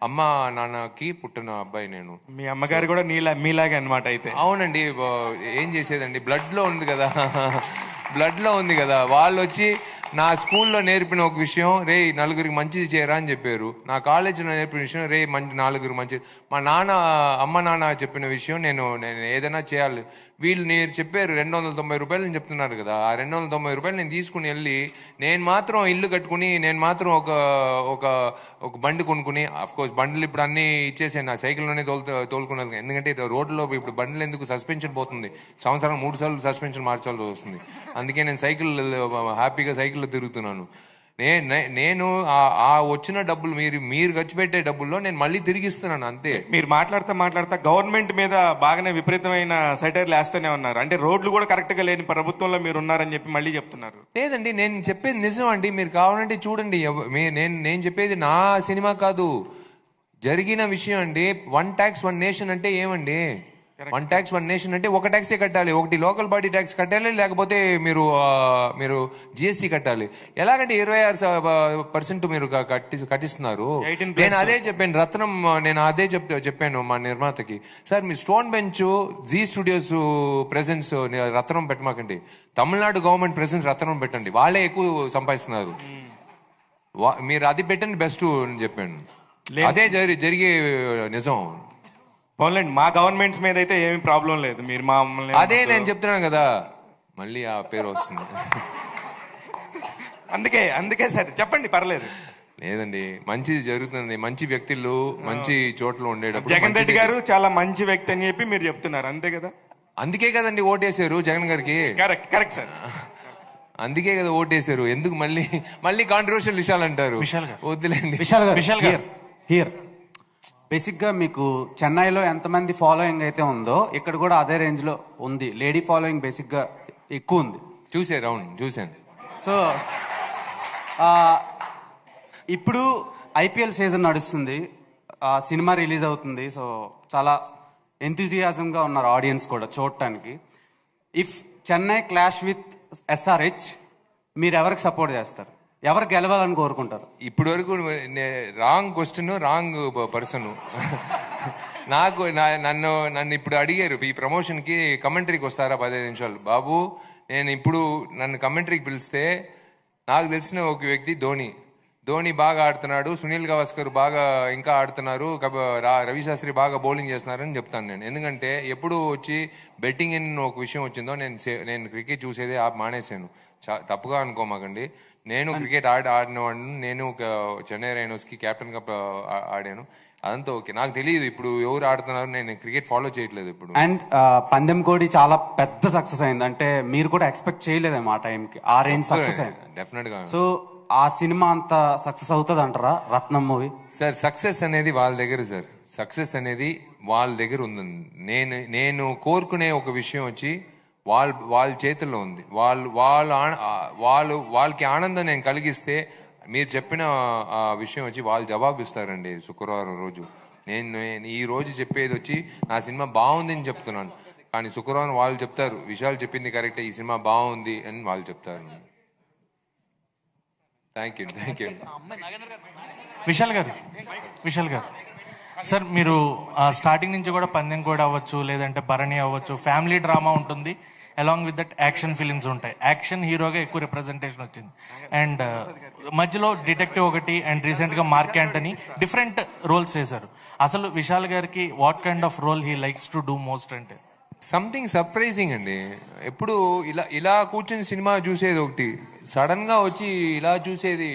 అమ్మ నాన్నకి పుట్టిన అబ్బాయి నేను. మీ అమ్మగారు కూడా మీలాగే అనమాట అయితే? అవునండి, ఏం చేసేదండి, బ్లడ్లో ఉంది కదా. వాళ్ళు వచ్చి నా స్కూల్లో నేర్పిన ఒక విషయం, రే నలుగురికి మంచిది చేయరా అని చెప్పారు. నా కాలేజీలో నేర్పిన విషయం, రే నలుగురికి మంచిది. మా అమ్మ నాన్న చెప్పిన విషయం, నేను ఏదైనా చేయాలి. వీళ్ళు నేను చెప్పారు 290 రూపాయలు అని చెప్తున్నారు కదా, ఆ 290 రూపాయలు నేను తీసుకుని వెళ్ళి నేను మాత్రం ఇల్లు కట్టుకుని, నేను మాత్రం ఒక బండి కొనుక్కుని, అఫ్కోర్స్ బండ్లు ఇప్పుడు అన్నీ ఇచ్చేసాను, నా సైకిల్లోనే తోలుకున్నాను. ఎందుకంటే రోడ్లో ఇప్పుడు బండ్లు ఎందుకు సస్పెన్షన్ పోతుంది, సంవత్సరం 3 సార్లు సస్పెన్షన్ మార్చాల్సి వస్తుంది. అందుకే నేను హ్యాపీగా సైకిల్లో తిరుగుతున్నాను. నేను ఆ వచ్చిన డబ్బులు మీరు ఖర్చు పెట్టే డబ్బుల్లో నేను మళ్ళీ తిరిగిస్తున్నాను అంతే. మీరు మాట్లాడుతా గవర్నమెంట్ మీద బాగానే విపరీతమైన సెటైర్లు వేస్తూనే ఉన్నారు. అంటే రోడ్లు కూడా కరెక్ట్ గా లేని ప్రభుత్వంలో మీరు ఉన్నారని చెప్పి మళ్ళీ చెప్తున్నారు. లేదండి, నేను చెప్పేది నిజం అండి, మీరు కావాలంటే చూడండి. నేను చెప్పేది నా సినిమా కాదు, జరిగిన విషయం అండి. 1 ట్యాక్స్ 1 నేషన్ అంటే ఏమండి? 1 ట్యాక్స్ 1 నేషన్ అంటే ఒక ట్యాక్సే కట్టాలి, ఒకటి లోకల్ బాడీ ట్యాక్స్ కట్టాలి, లేకపోతే మీరు GST కట్టాలి. ఎలాగంటే 26% మీరు కట్టిస్తున్నారు. నేను అదే చెప్పాను మా నిర్మాతకి, సార్ మీరు stone bench Zee studios presents Ratnam పెట్టమాకండి, తమిళనాడు గవర్నమెంట్ ప్రెసెన్స్ రత్నం పెట్టండి, వాళ్ళే ఎక్కువ సంపాదిస్తున్నారు, మీరు అది పెట్టండి బెస్ట్ అని చెప్పాను. అదే జరిగే నిజం. పోన్లేండి, మా గవర్నమెంట్స్ మీద అయితే ఏమి ప్రాబ్లం లేదు, మీరు మమ్మల్ని అదే నేను చెప్తున్నాను కదా, మళ్ళీ ఆ పేరు వస్తుంది. అందుకే సార్ చెప్పండి, పర్లేదు. లేదండి, మంచిది జరుగుతుంది, మంచి వ్యక్తులు మంచి చోట్ల ఉండేటప్పుడు. జగన్ రెడ్డి గారు చాలా మంచి వ్యక్తి అని చెప్పి మీరు చెప్తున్నారు, అంతే కదా? అందుకే కదండి ఓటేశారు జగన్ గారికి. కరెక్ట్ సార్, అందుకే కదా ఓటేశారు. ఎందుకు మళ్ళీ కాంట్రవర్షియల్ విషయాలు అంటారు? వద్దులేండి. విశాల్ గారు హియర్ బేసిక్గా మీకు చెన్నైలో ఎంతమంది ఫాలోయింగ్ అయితే ఉందో ఇక్కడ కూడా అదే రేంజ్లో ఉంది. లేడీ ఫాలోయింగ్ బేసిక్గా ఎక్కువ ఉంది. చూశాను. సో ఇప్పుడు IPL సీజన్ నడుస్తుంది, సినిమా రిలీజ్ అవుతుంది. సో చాలా ఎంతూజియాజంగా ఉన్నారు ఆడియన్స్ కూడా చూడటానికి. If Chennai clash with SRH మీరు ఎవరికి సపోర్ట్ చేస్తారు? ఎవరు గెలవాలని కోరుకుంటారు? ఇప్పటి వరకు రాంగ్ క్వశ్చన్, రాంగ్ పర్సన్. నన్ను ఇప్పుడు అడిగారు ఈ ప్రమోషన్కి కమెంటరీకి వస్తారా 15 నిమిషాలు. బాబు, నేను ఇప్పుడు నన్ను కమెంటరీకి పిలిస్తే నాకు తెలిసిన ఒక వ్యక్తి ధోని బాగా ఆడుతున్నాడు, సునీల్ గవాస్కర్ బాగా ఇంకా ఆడుతున్నారు, రవి శాస్త్రి బాగా బౌలింగ్ చేస్తున్నారని చెప్తాను నేను. ఎందుకంటే ఎప్పుడు వచ్చి బెట్టింగ్ ఇన్ ఒక విషయం వచ్చిందో నేను క్రికెట్ చూసేది మానేశాను. తప్పుగా అనుకోమాకండి. నేను క్రికెట్ ఆడినవాడిని. నేను చెన్నై రైనోస్కి కెప్టెన్గా ఆడాను. అదంతా ఓకే. నాకు తెలియదు ఇప్పుడు ఎవరు ఆడుతున్నారు, నేను క్రికెట్ ఫాలో చేయట్లేదు ఇప్పుడు. అండ్ పందెం కోడి చాలా పెద్ద సక్సెస్ అయింది. అంటే మీరు కూడా ఎక్స్పెక్ట్ చేయలేదేమో ఆ టైంకి, ఆ రేంజ్ సక్సెస్ అయింది. డెఫినెట్ గా. సో ఆ సినిమా అంత సక్సెస్ అవుతుంది అంటారా రత్నం మూవీ? సార్ సక్సెస్ అనేది వాళ్ళ దగ్గర సార్, సక్సెస్ అనేది వాళ్ళ దగ్గర ఉంది. నేను కోరుకునే ఒక విషయం వచ్చి వాళ్ళ చేతుల్లో ఉంది. వాళ్ళకి ఆనందం నేను కలిగిస్తే, మీరు చెప్పిన ఆ విషయం వచ్చి వాళ్ళు జవాబిస్తారండి శుక్రవారం రోజు. నేను ఈ రోజు చెప్పేది వచ్చి నా సినిమా బాగుంది అని చెప్తున్నాను, కానీ శుక్రవారం వాళ్ళు చెప్తారు విషయాలు చెప్పింది కరెక్టే, ఈ సినిమా బాగుంది అని వాళ్ళు చెప్తారు. Thank you. విశాల్ గారు సార్, మీరు స్టార్టింగ్ నుంచి కూడా పందెం కూడా అవ్వచ్చు, లేదంటే భరణి అవ్వచ్చు, ఫ్యామిలీ డ్రామా ఉంటుంది, along with that action films ఉంటాయి. యాక్షన్ హీరోగా ఎక్కువ రిప్రజెంటేషన్ వచ్చింది. అండ్ మధ్యలో డిటెక్టివ్ ఒకటి, అండ్ రీసెంట్గా మార్క్ యాంటనీ, డిఫరెంట్ రోల్స్ చేశారు. అసలు విశాల్ గారికి what kind of role he likes to do most అంటే? సంథింగ్ సర్ప్రైజింగ్ అండి. ఎప్పుడు ఇలా కూర్చుని సినిమా చూసేది ఒకటి, సడన్గా వచ్చి ఇలా చూసేది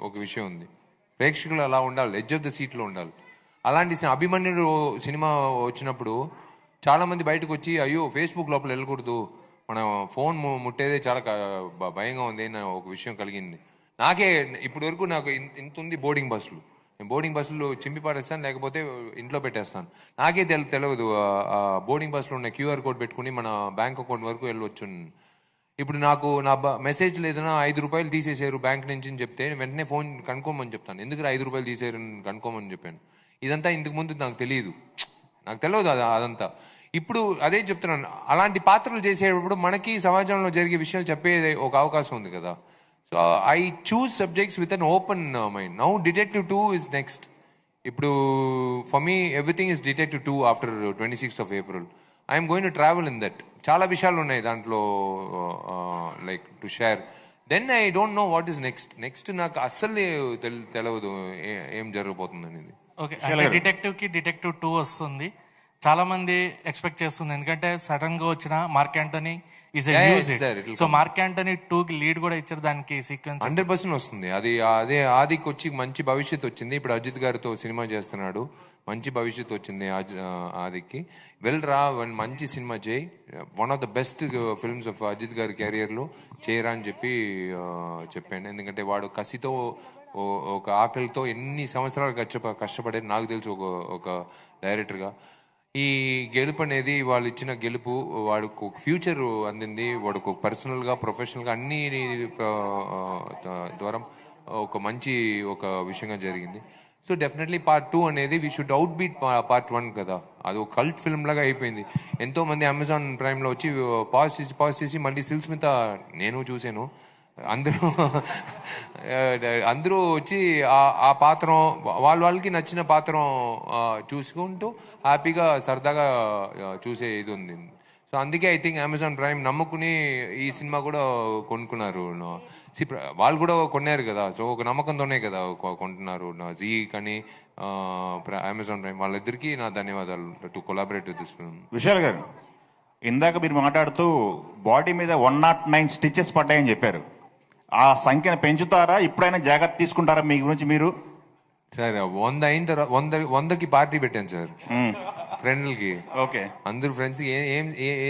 ఒక విషయం ఉంది. ప్రేక్షకులు అలా ఉండాలి, ఎడ్జ్ ఆఫ్ ద సీట్లో ఉండాలి. అలాంటి అభిమన్యుడు సినిమా వచ్చినప్పుడు చాలామంది బయటకు వచ్చి అయ్యో ఫేస్బుక్ లోపల వెళ్ళకూడదు, మనం ఫోన్ ముట్టేదే చాలా భయంగా ఉంది అని ఒక విషయం కలిగింది. నాకే ఇప్పటి వరకు నాకు ఇంత ఉంది బోర్డింగ్ బస్సులు, నేను బోర్డింగ్ బస్సులు చింపి పాడేస్తాను, లేకపోతే ఇంట్లో పెట్టేస్తాను. నాకే తెలియదు బోర్డింగ్ బస్సులో ఉన్న QR కోడ్ పెట్టుకుని మన బ్యాంక్ అకౌంట్ వరకు వెళ్ళవచ్చు. ఇప్పుడు నాకు నా మెసేజ్లు ఏదైనా 5 రూపాయలు తీసేసారు బ్యాంక్ నుంచి అని చెప్తే వెంటనే ఫోన్ కనుక్కోమని చెప్తాను. ఎందుకు 5 రూపాయలు తీసేరు కనుక్కోమని చెప్పాను. ఇదంతా ఇంతకు ముందు నాకు తెలియదు అదంతా. ఇప్పుడు అదే చెప్తున్నాను, అలాంటి పాత్రలు చేసేటప్పుడు మనకి సమాజంలో జరిగే విషయాలు చెప్పే ఒక అవకాశం ఉంది కదా. So I choose subjects with an open mind. Now detective 2 is next. ఇప్పుడు for me everything is detective 2 after 26th of April. I'm going to travel in that. చాలా విషయాలు ఉన్నాయి దాంట్లో like to share. Then I don't know what is next నాకు అస్సలు తెలియదు ఏం జరగబోతుంది అనేది. ఓకే, డిటెక్టివ్ 2 వస్తుంది, చాలా మంది ఎక్స్పెక్ట్ చేస్తుంది. ఎందుకంటే సడన్ గా వచ్చిన mark Antony is a use it. So mark Antony 2 కి లీడ్ కూడా ఇచ్చారు, దానికి సీక్వెన్స్ 100% వస్తుంది. అదే ఆదికి వచ్చి మంచి భవిష్యత్తు వచ్చింది. ఇప్పుడు అజిత్ గారితో సినిమా చేస్తున్నాడు, మంచి భవిష్యత్తు వచ్చింది ఆదికి. వెళ్ళరా, మంచి సినిమా చేయి, one of the best films of Ajith గారి కెరియర్లో చేయరా అని చెప్పాను. ఎందుకంటే వాడు కసితో, ఒక ఆకలితో ఎన్ని సంవత్సరాలు కష్టపడేది నాకు తెలుసు ఒక డైరెక్టర్గా. ఈ గెలుపు అనేది వాళ్ళు ఇచ్చిన గెలుపు, వాడికి ఒక ఫ్యూచర్ అందింది, వాడికి ఒక పర్సనల్గా ప్రొఫెషనల్గా అన్ని ద్వారా ఒక మంచి ఒక విషయంగా జరిగింది. సో డెఫినెట్లీ పార్ట్ 2 అనేది we should out beat part 1 కదా. అది ఒక కల్ట్ ఫిల్మ్ లాగా అయిపోయింది. ఎంతోమంది అమెజాన్ ప్రైమ్లో వచ్చి పాజ్ చేసి మళ్ళీ సిల్స్ మీద నేను చూశాను. అందరూ వచ్చి ఆ పాత్రం వాళ్ళకి నచ్చిన పాత్రం చూసుకుంటూ హ్యాపీగా సరదాగా చూసే ఇది ఉంది. సో అందుకే ఐ థింక్ అమెజాన్ ప్రైమ్ నమ్ముకుని ఈ సినిమా కూడా కొనుక్కున్నారు. వాళ్ళు కూడా కొన్నారు కదా, సో ఒక నమ్మకంతోనే కదా కొంటున్నారు. జీ కానీ అమెజాన్ ప్రైమ్ వాళ్ళిద్దరికీ నా ధన్యవాదాలు to collaborate with this film. Vishal గారు, ఇందాక మీరు మాట్లాడుతూ బాడీ మీద 109 స్టిచెస్ పడ్డాయని చెప్పారు. ఆ సంఖ్యను పెంచుతారా, ఇప్పుడైనా జాగ్రత్త తీసుకుంటారా మీ గురించి మీరు? సార్ 100 అయిన తర్వాత 100కి పార్టీ పెట్టాను సార్ ఫ్రెండ్లకి. ఓకే, అందరూ ఫ్రెండ్స్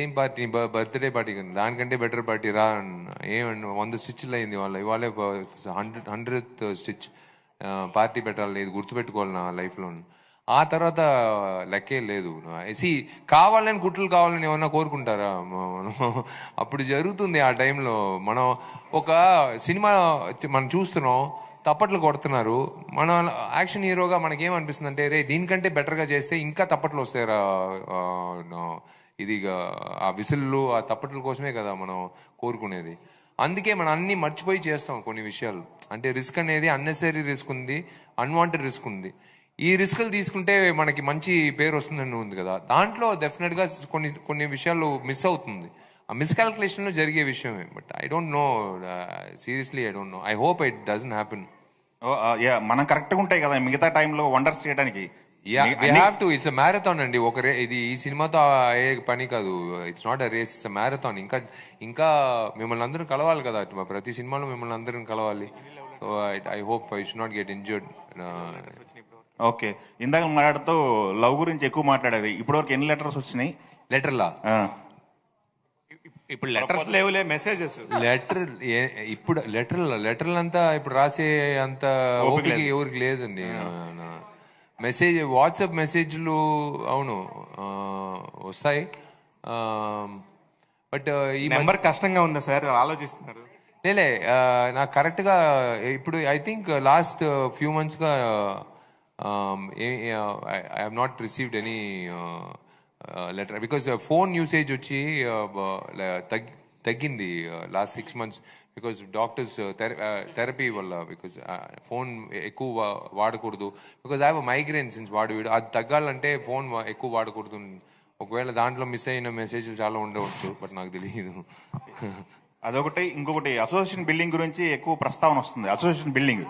ఏం పార్టీ, బర్త్డే పార్టీ కానీ దానికంటే బెటర్ పార్టీ రా. ఏమండి 100 స్టిచ్లు అయింది ఇవాళ 100th స్టిచ్ పార్టీ పెట్టాలి, ఇది గుర్తుపెట్టుకోవాలి నా లైఫ్లో. ఆ తర్వాత లెక్కే లేదు. కావాలని కుట్లు కావాలని ఏమన్నా కోరుకుంటారా? అప్పుడు జరుగుతుంది ఆ టైంలో. మనం ఒక సినిమా మనం చూస్తున్నాం, తప్పట్లు కొడుతున్నారు, మన యాక్షన్ హీరోగా మనకేమనిపిస్తుంది అంటే రే దీనికంటే బెటర్గా చేస్తే ఇంకా తప్పట్లు వస్తాయిరా. ఇది ఆ విసిల్లు ఆ తప్పట్ల కోసమే కదా మనం కోరుకునేది. అందుకే మనం అన్నీ మర్చిపోయి చేస్తాం కొన్ని విషయాలు. అంటే రిస్క్ అనేది అన్నెసరీ రిస్క్ ఉంది, అన్వాంటెడ్ రిస్క్ ఉంది. ఈ రిస్కులు తీసుకుంటే మనకి మంచి పేరు వస్తుందని ఉంది కదా. దాంట్లో డెఫినెట్గా కొన్ని విషయాలు మిస్ అవుతుంది. ఆ మిస్కాల్కులేషన్లో జరిగే విషయమే. But I don't no, seriously I don't no. I hope it doesn't happen. మనం కరెక్ట్గా ఉంటాయి కదా మిగతా టైంలో వండర్స్ చేయడానికి. ఇట్స్ అ మ్యారథాన్ అండి. ఇది ఈ సినిమాతో అయ్యే పని కాదు. It's not a race, it's a marathon. ఇంకా మిమ్మల్ని అందరూ కలవాలి కదా, ప్రతి సినిమాలో మిమ్మల్ని అందరిని కలవాలి. So I hope I should not get injured. Okay, ఇందాక మాట్లాడుతూ లవ్ గురించి ఎక్కువ మాట్లాడేది. ఇప్పటివరకు ఎన్ని లెటర్స్ వచ్చినాయి? లెటర్లా? ఇప్పుడు లెటర్స్ లేవులే, మెసేజెస్. ఇప్పుడు లెటర్లు అంతా ఇప్పుడు రాసే అంత ఓపిక ఎవరికి లేదండి. మెసేజ్, వాట్సాప్ మెసేజ్లు అవును వస్తాయి. బట్ ఈ నెంబర్ కష్టంగా ఉందా సార్, ఆలోచిస్తున్నారు? లేలే, నాకు కరెక్ట్గా ఇప్పుడు ఐ థింక్ లాస్ట్ ఫ్యూ మంత్స్గా I have not received any letter because phone usage వచ్చి తగ్గింది last 6 months because doctors therapy వల్ల. బికాజ్ ఫోన్ ఎక్కువ వాడకూడదు. Because I have migraine since వీడు అది తగ్గాలంటే ఫోన్ ఎక్కువ వాడకూడదు. ఒకవేళ దాంట్లో మిస్ అయిన మెసేజ్లు చాలా ఉండవచ్చు, బట్ నాకు తెలియదు. అదొకటి. ఇంకొకటి అసోసియేషన్ బిల్డింగ్ గురించి ఎక్కువ ప్రస్తావన వస్తుంది. అసోసియేషన్ బిల్డింగ్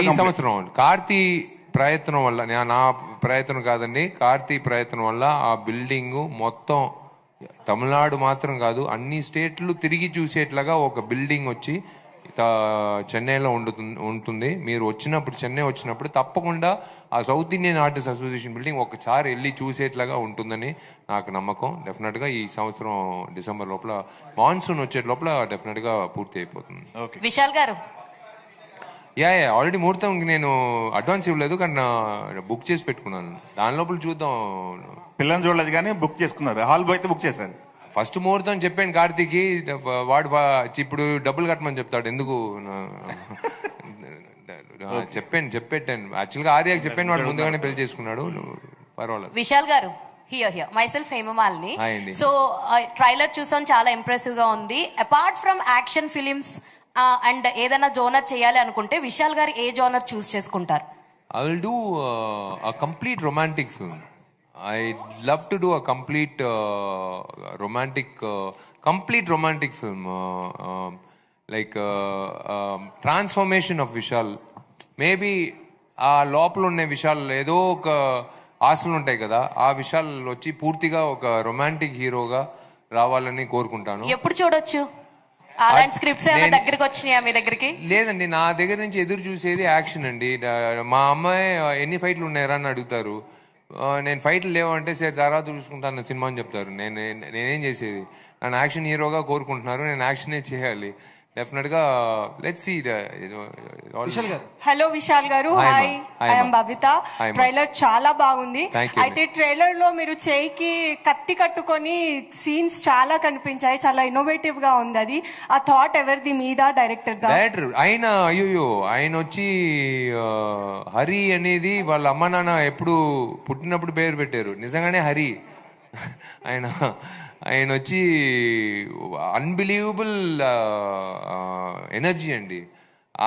ఈ సంవత్సరం కార్తీ ప్రయత్నం వల్ల, నా ప్రయత్నం కాదండి, కార్తీ ప్రయత్నం వల్ల ఆ బిల్డింగ్ మొత్తం తమిళనాడు మాత్రం కాదు అన్ని స్టేట్లు తిరిగి చూసేట్లాగా ఒక బిల్డింగ్ వచ్చి చెన్నైలో ఉంటుంది. మీరు వచ్చినప్పుడు, చెన్నై వచ్చినప్పుడు తప్పకుండా ఆ south Indian artist association building ఒకసారి వెళ్ళి చూసేట్లాగా ఉంటుందని నాకు నమ్మకం. డెఫినెట్గా ఈ సంవత్సరం డిసెంబర్ లోపల, మాన్సూన్ వచ్చే లోపల డెఫినెట్గా పూర్తి అయిపోతుంది. విశాల్ గారు, ఆల్రెడీ ముహూర్తం నేను అడ్వాన్స్ ఇవ్వలేదు, కానీ బుక్ చేసి పెట్టుకున్నాను. దాని లోపల చూద్దాం. పిల్లల్ని చూడలేదు కానీ బుక్ చేసుకున్నారు. హాల్ బాయ్ అయితే బుక్ చేశారు. ఫస్ట్ ముహూర్తం చెప్పాను కార్తీకి, వాడు ఇప్పుడు డబ్బులు కట్టమని చెప్తాడు. ఎందుకు చెప్పాను యాక్చువల్గా ఆర్యాకి చెప్పాను, వాడు ముందుగానే పెళ్లి చేసుకున్నాడు. పర్వాలేదు. విశాల్ గారు, మైసెల్ఫ్ హేమమాలిని. సో ట్రైలర్ చూసాం, చాలా ఇంప్రెసివ్ గా ఉంది. Apart from action films and ఏదైనా జోనర్ చేయాలి అనుకుంటే విశాల్ గారు ఏ జోనర్ చూస్ చేసుకుంటారు? I will do a complete romantic film. I'd love to do a complete romantic film, like transformation of Vishal. Maybe ఆ లోపల ఉన్న విశాల్ ఏదో ఒక ఆశలు ఉంటాయి కదా, ఆ విశాల్ వచ్చి పూర్తిగా ఒక రొమాంటిక్ హీరోగా రావాలని కోరుకుంటాను. ఎప్పుడు చూడొచ్చు? అలాంటి స్క్రిప్ట్స్ ఏమైనా దగ్గరికి వచ్చినాయా మీ దగ్గరికి? లేదండి, నా దగ్గర నుంచి ఎదురు చూసేది యాక్షన్ అండి. మా అమ్మాయి ఎన్ని ఫైట్లు ఉన్నాయరా అని అడుగుతారు. నేను ఫైట్లు లేవంటే సరే తర్వాత చూసుకుంటాను సినిమా అని చెప్తారు. నేనేం చేసేది? నన్ను యాక్షన్ హీరోగా కోరుకుంటున్నారు, నేను యాక్షనే చేయాలి. డెఫినెట్గా లెట్స్ సీ. హలో విశాల్ గారు, హాయ్, ఐఎమ్ బబిత. ట్రైలర్ చాలా బాగుంది. అయితే ట్రైలర్ లో మీరు చేయికి కత్తి కట్టుకొని సీన్స్ చాలా కనిపించాయి, చాలా ఇన్నోవేటివ్ గా ఉంది. అది ఆ థాట్ ఎవరిది, మీద డైరెక్టర్? ఆయన వచ్చి హరి అనేది వాళ్ళ అమ్మ నాన్న ఎప్పుడు పుట్టినప్పుడు పేరు పెట్టారు. నిజంగానే హరి. ఆయన వచ్చి అన్బిలీవబుల్ ఎనర్జీ అండి.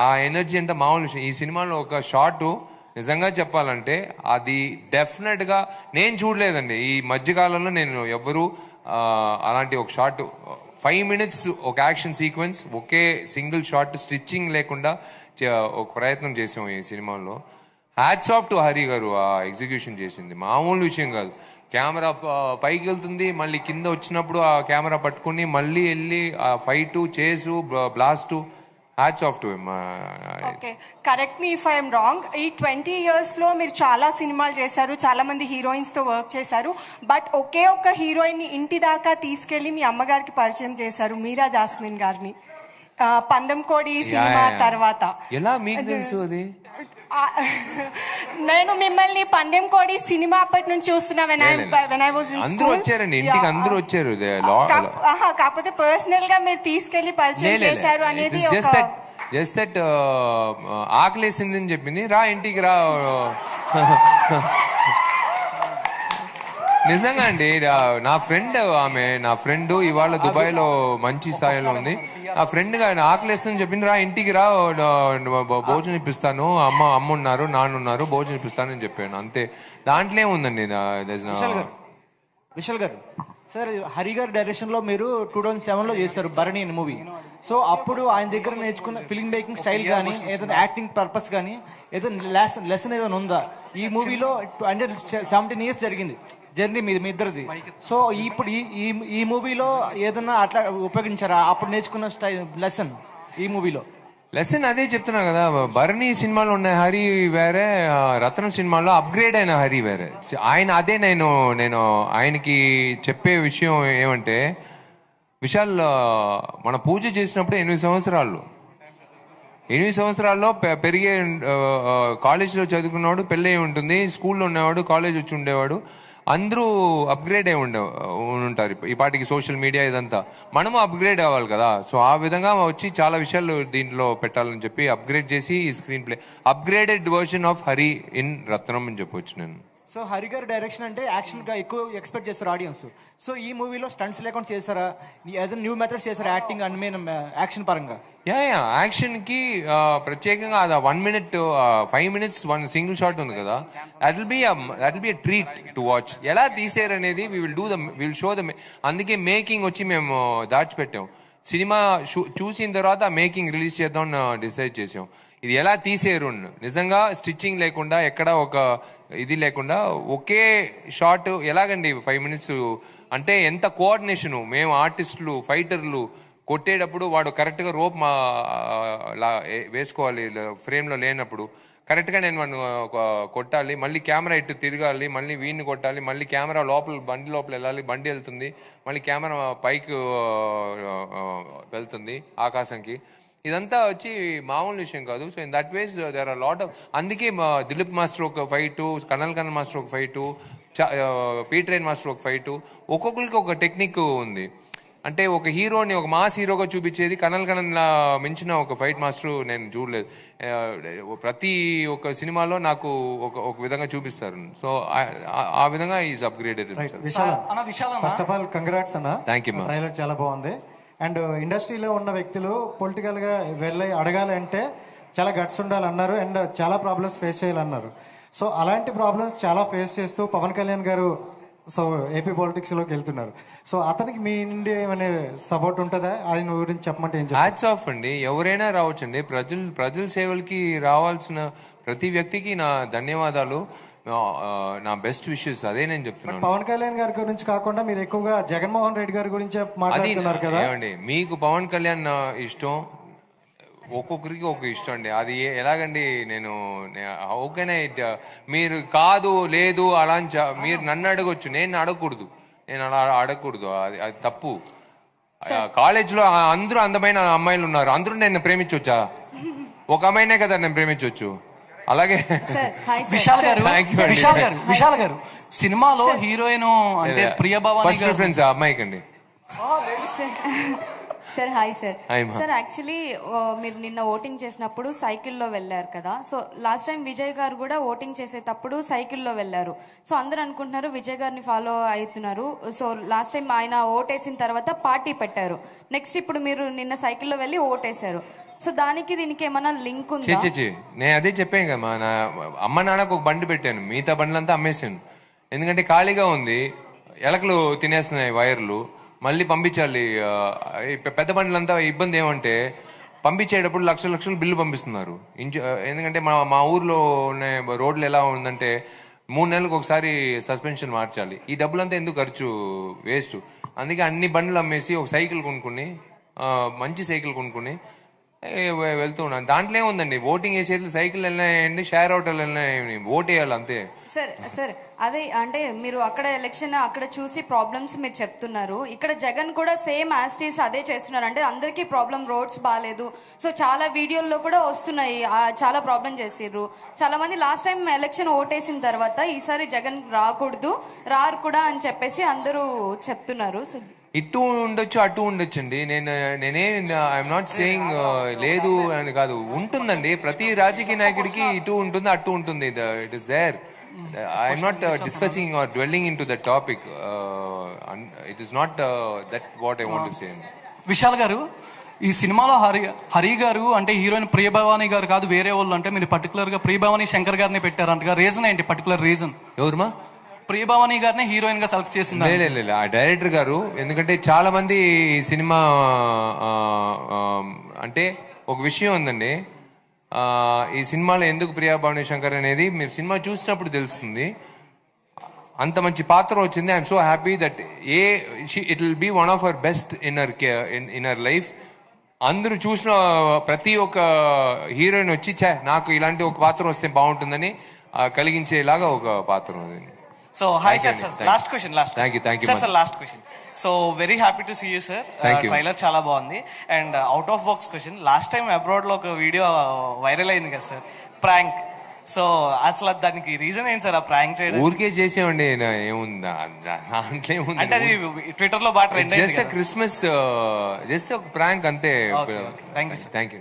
ఆ ఎనర్జీ అంటే మామూలు విషయం. ఈ సినిమాలో ఒక షాట్ నిజంగా చెప్పాలంటే అది డెఫినెట్గా నేను చూడలేదండి ఈ మధ్యకాలంలో. నేను ఎవ్వరూ అలాంటి ఒక షాట్ 5 minutes ఒక యాక్షన్ సీక్వెన్స్, ఒకే సింగిల్ షాట్, స్టిచ్చింగ్ లేకుండా ఒక ప్రయత్నం చేసాం ఈ సినిమాలో. హ్యాట్స్ ఆఫ్ టు హరి గారు. ఆ ఎగ్జిక్యూషన్ చేసింది మామూలు విషయం కాదు. కెమెరా పైకి వెళ్తుంది, మళ్ళీ కింద వచ్చినప్పుడు ఆ కెమెరా పట్టుకుని మళ్ళీ వెళ్ళి ఆ ఫైట్ చేసు blast. Hats off to him. Okay, correct me if I'm wrong. ఈ 20 years లో మీరు చాలా సినిమాలు చేశారు, చాలా మంది హీరోయిన్స్ తో వర్క్ చేశారు. బట్ ఒకే ఒక్క హీరోయిన్ ని ఇంటి దాకా తీసుకెళ్లి మీ అమ్మగారికి పరిచయం చేశారు, మీరా జాస్మిన్ గారిని. పందెం కోడి సినిమా తర్వాత. ఎలా మీకు తెలుసు అది? నేను మిమ్మల్ని పందెం కోడి సినిమా అప్పటి నుంచి చూస్తున్నా. అందరూ వచ్చారండి ఇంటికి, అందరూ వచ్చారు. కాకపోతే పర్సనల్ గా మీరు తీసుకెళ్లి పరిచయం చేశారు అనేది జస్ట్ దట్ ఆకలేసిందని చెప్పింది, రా ఇంటికి రా. నిజంగా అండి, నా ఫ్రెండ్, ఆమె నా ఫ్రెండ్ ఇవాళ దుబాయ్లో మంచి స్థాయిలో ఉంది. నా ఫ్రెండ్ గా ఆకలేస్తుందని చెప్పింది, రా ఇంటికి రా, భోజనం ఇప్పిస్తాను, అమ్మ ఉన్నారు, నాన్న ఉన్నారు, భోజనం ఇప్పిస్తానని చెప్పాను. అంతే, దాంట్లో ఏముందండి. విశాల్ గారు, సార్ హరి గారి డైరెక్షన్లో మీరు 2007లో చేశారు భరణి అనే మూవీ. సో అప్పుడు ఆయన దగ్గర నేర్చుకున్న ఫిల్మ్ మేకింగ్ స్టైల్ కానీ ఏదైనా యాక్టింగ్ పర్పస్ కానీ ఏదైనా లెసన్ ఏదైనా ఉందా? ఈ మూవీలో అంటే 17 years జరిగింది జర్నీ మీ ఇద్దరిది. సో ఇప్పుడు ఈ మూవీలో ఏదన్నా అట్లా ఉపయోగించారా అప్పుడు నేర్చుకున్న స్టైల్ లెసన్ ఈ మూవీలో? లెసన్ అదే చెప్తున్నా కదా, భరణి సినిమాలో ఉన్న హరి వేరే, రత్నం సినిమాలో అప్గ్రేడ్ అయిన హరి వేరే. ఆయన అదే నేను ఆయనకి చెప్పే విషయం ఏమంటే, విశాల్ మన పూజ చేసినప్పుడు 8 సంవత్సరాల్లో పెరిగే కాలేజీలో చదువుకున్నవాడు పెళ్ళి అయి ఉంటుంది, స్కూల్లో ఉన్నవాడు కాలేజ్ వచ్చి ఉండేవాడు, అందరూ అప్గ్రేడ్ అయి ఉంటారు ఈ పాటికి. సోషల్ మీడియా ఇదంతా మనము అప్గ్రేడ్ అవ్వాలి కదా. సో ఆ విధంగా వచ్చి చాలా విషయాలు దీంట్లో పెట్టాలని చెప్పి అప్గ్రేడ్ చేసి ఈ screen play upgraded version of Hari in Ratnam అని చెప్పొచ్చు నేను. సో హరి గారి డైరెక్షన్ అంటే యాక్షన్గా ఎక్కువ ఎక్స్పెక్ట్ చేస్తారు ఆడియన్స్. సో ఈ మూవీలో స్టంట్స్ లేకుండా చేశారా, ఏదైనా న్యూ మెథడ్స్ చేశారా యాక్టింగ్ అండ్ మీన్ యాక్షన్ పరంగా? యాక్షన్కి ప్రత్యేకంగా అది 1 minute 5 minutes 1 single షాట్ ఉంది కదా, that will be a treat to watch. ఎలా తీసారు అనేది విల్ షో ద. అందుకే మేకింగ్ వచ్చి మేము దాచిపెట్టాం. సినిమా చూసిన తర్వాత మేకింగ్ రిలీజ్ చేద్దాం డిసైడ్ చేసాం. ఇది ఎలా తీసేరు నిజంగా స్టిచ్చింగ్ లేకుండా ఎక్కడ ఒక ఇది లేకుండా ఒకే షాట్ ఎలాగండి 5 minutes అంటే ఎంత కోఆర్డినేషను. మేము ఆర్టిస్టులు ఫైటర్లు కొట్టేటప్పుడు వాడు కరెక్ట్గా రోప్ వేసుకోవాలి ఫ్రేమ్లో లేనప్పుడు, కరెక్ట్గా నేను వాడిని కొట్టాలి, మళ్ళీ కెమెరా ఇటు తిరగాలి, మళ్ళీ వీడిని కొట్టాలి, మళ్ళీ కెమెరా బండి లోపల వెళ్ళాలి, బండి వెళ్తుంది, మళ్ళీ కెమెరా పైకి వెళ్తుంది ఆకాశంకి. ఇదంతా వచ్చి మామూలు విషయం కాదు. So in that ways there are lot of. అందుకే దిలీప్ మాస్టర్ ఒక ఫైటు, కనల్ మాస్టర్ ఒక ఫైటు, పీట్రైన్ మాస్టర్ ఒక ఫైటు, ఒక్కొక్కరికి ఒక టెక్నిక్ ఉంది. అంటే ఒక హీరోని ఒక మాస్ హీరోగా చూపించేది కనల్ మించిన ఒక ఫైట్ మాస్టర్ నేను చూడలేదు. ప్రతి ఒక్క సినిమాలో నాకు ఒక విధంగా చూపిస్తారు. సో ఆ విధంగా is upgraded. First of all congrats అన్న, థ్యాంక్ యూ. ట్రైలర్ చాలా బాగుంది. అండ్ ఇండస్ట్రీలో ఉన్న వ్యక్తులు పొలిటికల్గా వెళ్ళి అడగాలంటే చాలా గట్స్ ఉండాలన్నారు అండ్ చాలా ప్రాబ్లమ్స్ ఫేస్ చేయాలన్నారు. సో అలాంటి ప్రాబ్లమ్స్ చాలా ఫేస్ చేస్తూ పవన్ కళ్యాణ్ గారు సో ఏపీ పాలిటిక్స్లోకి వెళ్తున్నారు. సో అతనికి మీ నుండి ఏమైనా సపోర్ట్ ఉంటుందా? ఆయన గురించి చెప్పమంటే ఏం చెప్తారు? హ్యాట్స్ ఆఫ్ అండి, ఎవరైనా రావచ్చండి. ప్రజల సేవలకి రావాల్సిన ప్రతి వ్యక్తికి నా ధన్యవాదాలు, నా బెస్ట్ విషెస్. అదే నేను చెప్తున్నాను. పవన్ కళ్యాణ్ గారి గురించి కాకుండా మీరు ఎక్కువగా జగన్మోహన్ రెడ్డి గారి గురించి మాట్లాడుతున్నారు కదా. ఏమండి, మీకు పవన్ కళ్యాణ్ ఇష్టం, ఒక్కొక్కరికి ఒక ఇష్టం అండి. అది ఎలాగండి, నేను ఓకేనే మీరు కాదు లేదు అలా మీరు నన్ను అడగొచ్చు, నేను అడగకూడదు, నేను అలా అడగకూడదు, అది తప్పు. కాలేజ్లో అందరూ అందమైన అమ్మాయిలు ఉన్నారు, అందరూ నేను ప్రేమించవచ్చా? ఒక అమ్మాయినే కదా నేను ప్రేమించవచ్చు. అలాగే విశాల్ గారు సినిమాలో హీరోయిన్ అంటే ప్రియభవాని ఫస్ట్ ప్రిఫరెన్స్ ఆ అమ్మాయికి అండి. Sir hi sir. Sir actually మీరు నిన్న ఓటింగ్ చేసినప్పుడు సైకిల్లో వెళ్ళారు కదా. సో లాస్ట్ టైం విజయ్ గారు కూడా ఓటింగ్ చేసేటప్పుడు సైకిల్లో వెళ్ళారు. సో అందరూ అనుకుంటున్నారు విజయ్ గారిని ఫాలో అవుతున్నారు. సో లాస్ట్ టైం ఆయన ఓటేసిన తర్వాత పార్టీ పెట్టారు. నెక్స్ట్ ఇప్పుడు మీరు నిన్న సైకిల్లో వెళ్ళి ఓటేశారు. సో దానికి దీనికి ఏమైనా లింక్ ఉందా? నేను అదే చెప్పాను కదా, నా అమ్మ నాన్నకు ఒక బండి పెట్టాను, మిగతా బండ్లంతా అమ్మేశాను. ఎందుకంటే ఖాళీగా ఉంది, ఎలకలు తినేస్తున్నాయి వైర్లు, మళ్ళీ పంపించాలి. పెద్ద బండ్లంతా ఇబ్బంది ఏమంటే పంపించేటప్పుడు లక్షలు బిల్లు పంపిస్తున్నారు. ఎందుకంటే మా ఊర్లో ఉన్న రోడ్లు ఎలా ఉందంటే 3 నెలలకు ఒకసారి సస్పెన్షన్ మార్చాలి. ఈ డబ్బులంతా ఎందుకు ఖర్చు, వేస్ట్. అందుకే అన్ని బండ్లు అమ్మేసి ఒక సైకిల్ కొనుక్కుని, మంచి సైకిల్ కొనుక్కుని వెళ్తూ ఉన్నాను. దాంట్లో ఏముందండి, ఓటింగ్ వేసేది సైకిల్ వెళ్ళినాయండి, షేర్ ఆటోలు వెళ్ళినాయి, ఓట్ వేయాలి అంతే. సార్ అదే అంటే మీరు అక్కడ ఎలక్షన్ అక్కడ చూసి ప్రాబ్లమ్స్ మీరు చెప్తున్నారు, ఇక్కడ జగన్ కూడా సేమ్ యాస్టీస్ అదే చేస్తున్నారు. అంటే అందరికీ ప్రాబ్లం, రోడ్స్ బాగాలేదు. సో చాలా వీడియోల్లో కూడా వస్తున్నాయి, చాలా ప్రాబ్లం చేసిర్రు. చాలా మంది లాస్ట్ టైం ఎలక్షన్ ఓటేసిన తర్వాత ఈసారి జగన్ రారు కూడా అని చెప్పేసి అందరూ చెప్తున్నారు. సో ఇటు ఉండొచ్చు అటు ఉండొచ్చు అండి. ఐఎమ్ నాట్ సేయింగ్ లేదు అని కాదు, ఉంటుందండి. ప్రతి రాజకీయ నాయకుడికి ఇటు ఉంటుంది అటు ఉంటుంది. It is there. I'm not discussing or dwelling in to the topic. It is not that what I want to say. Vishal గారు, ఈ సినిమాలో హరి గారు అంటే హీరోయిన్ ప్రియభవాని గారు కాదు వేరే వాళ్ళు, అంటే మీరు పర్టికులర్ గా ప్రియభవాని శంకర్ గారిని పెట్టారంటగా. రీజన్ ఏంటి, పర్టికులర్ రీజన్? ఎవరుమా? ప్రియభవాని గారిని హీరోయిన్ గా సెలెక్ట్ చేసింది. లేదు ఆ డైరెక్టర్ గారు, ఎందుకంటే చాలా మంది ఈ సినిమా అంటే ఒక విషయం ఉందండి, ఈ సినిమాలో ఎందుకు ప్రియా భవానీ శంకర్ అనేది మీరు సినిమా చూసినప్పుడు తెలుస్తుంది. అంత మంచి పాత్ర వచ్చింది. I'm so happy that it will be one of our best in our life. అందరూ చూసిన ప్రతి ఒక్క హీరోయిన్ వచ్చి నాకు ఇలాంటి ఒక పాత్ర వస్తే బాగుంటుందని కలిగించేలాగా ఒక పాత్ర ఉంది. So hi sir, last question thank you sir, last question. So very happy to see you sir. Trailer చాలా బాగుంది. And out of box question, last time abroad లో ఒక వీడియో వైరల్ అయింది కదా సార్, ప్రాంక్. సో అసలు దానికి రీజన్ ఏంటి సార్? ఆ ప్రాంక్ చేయడం ఊరికే చేసేవండి, ఏముందా దాంట్లో ఏముంది, అంటే అది ట్విట్టర్ లో బాగా ట్రెండ్ అయింది. జస్ట్ క్రిస్మస్ జస్ట్ ఒక ప్రాంక్ అంతే. Thank you sir. Thank you.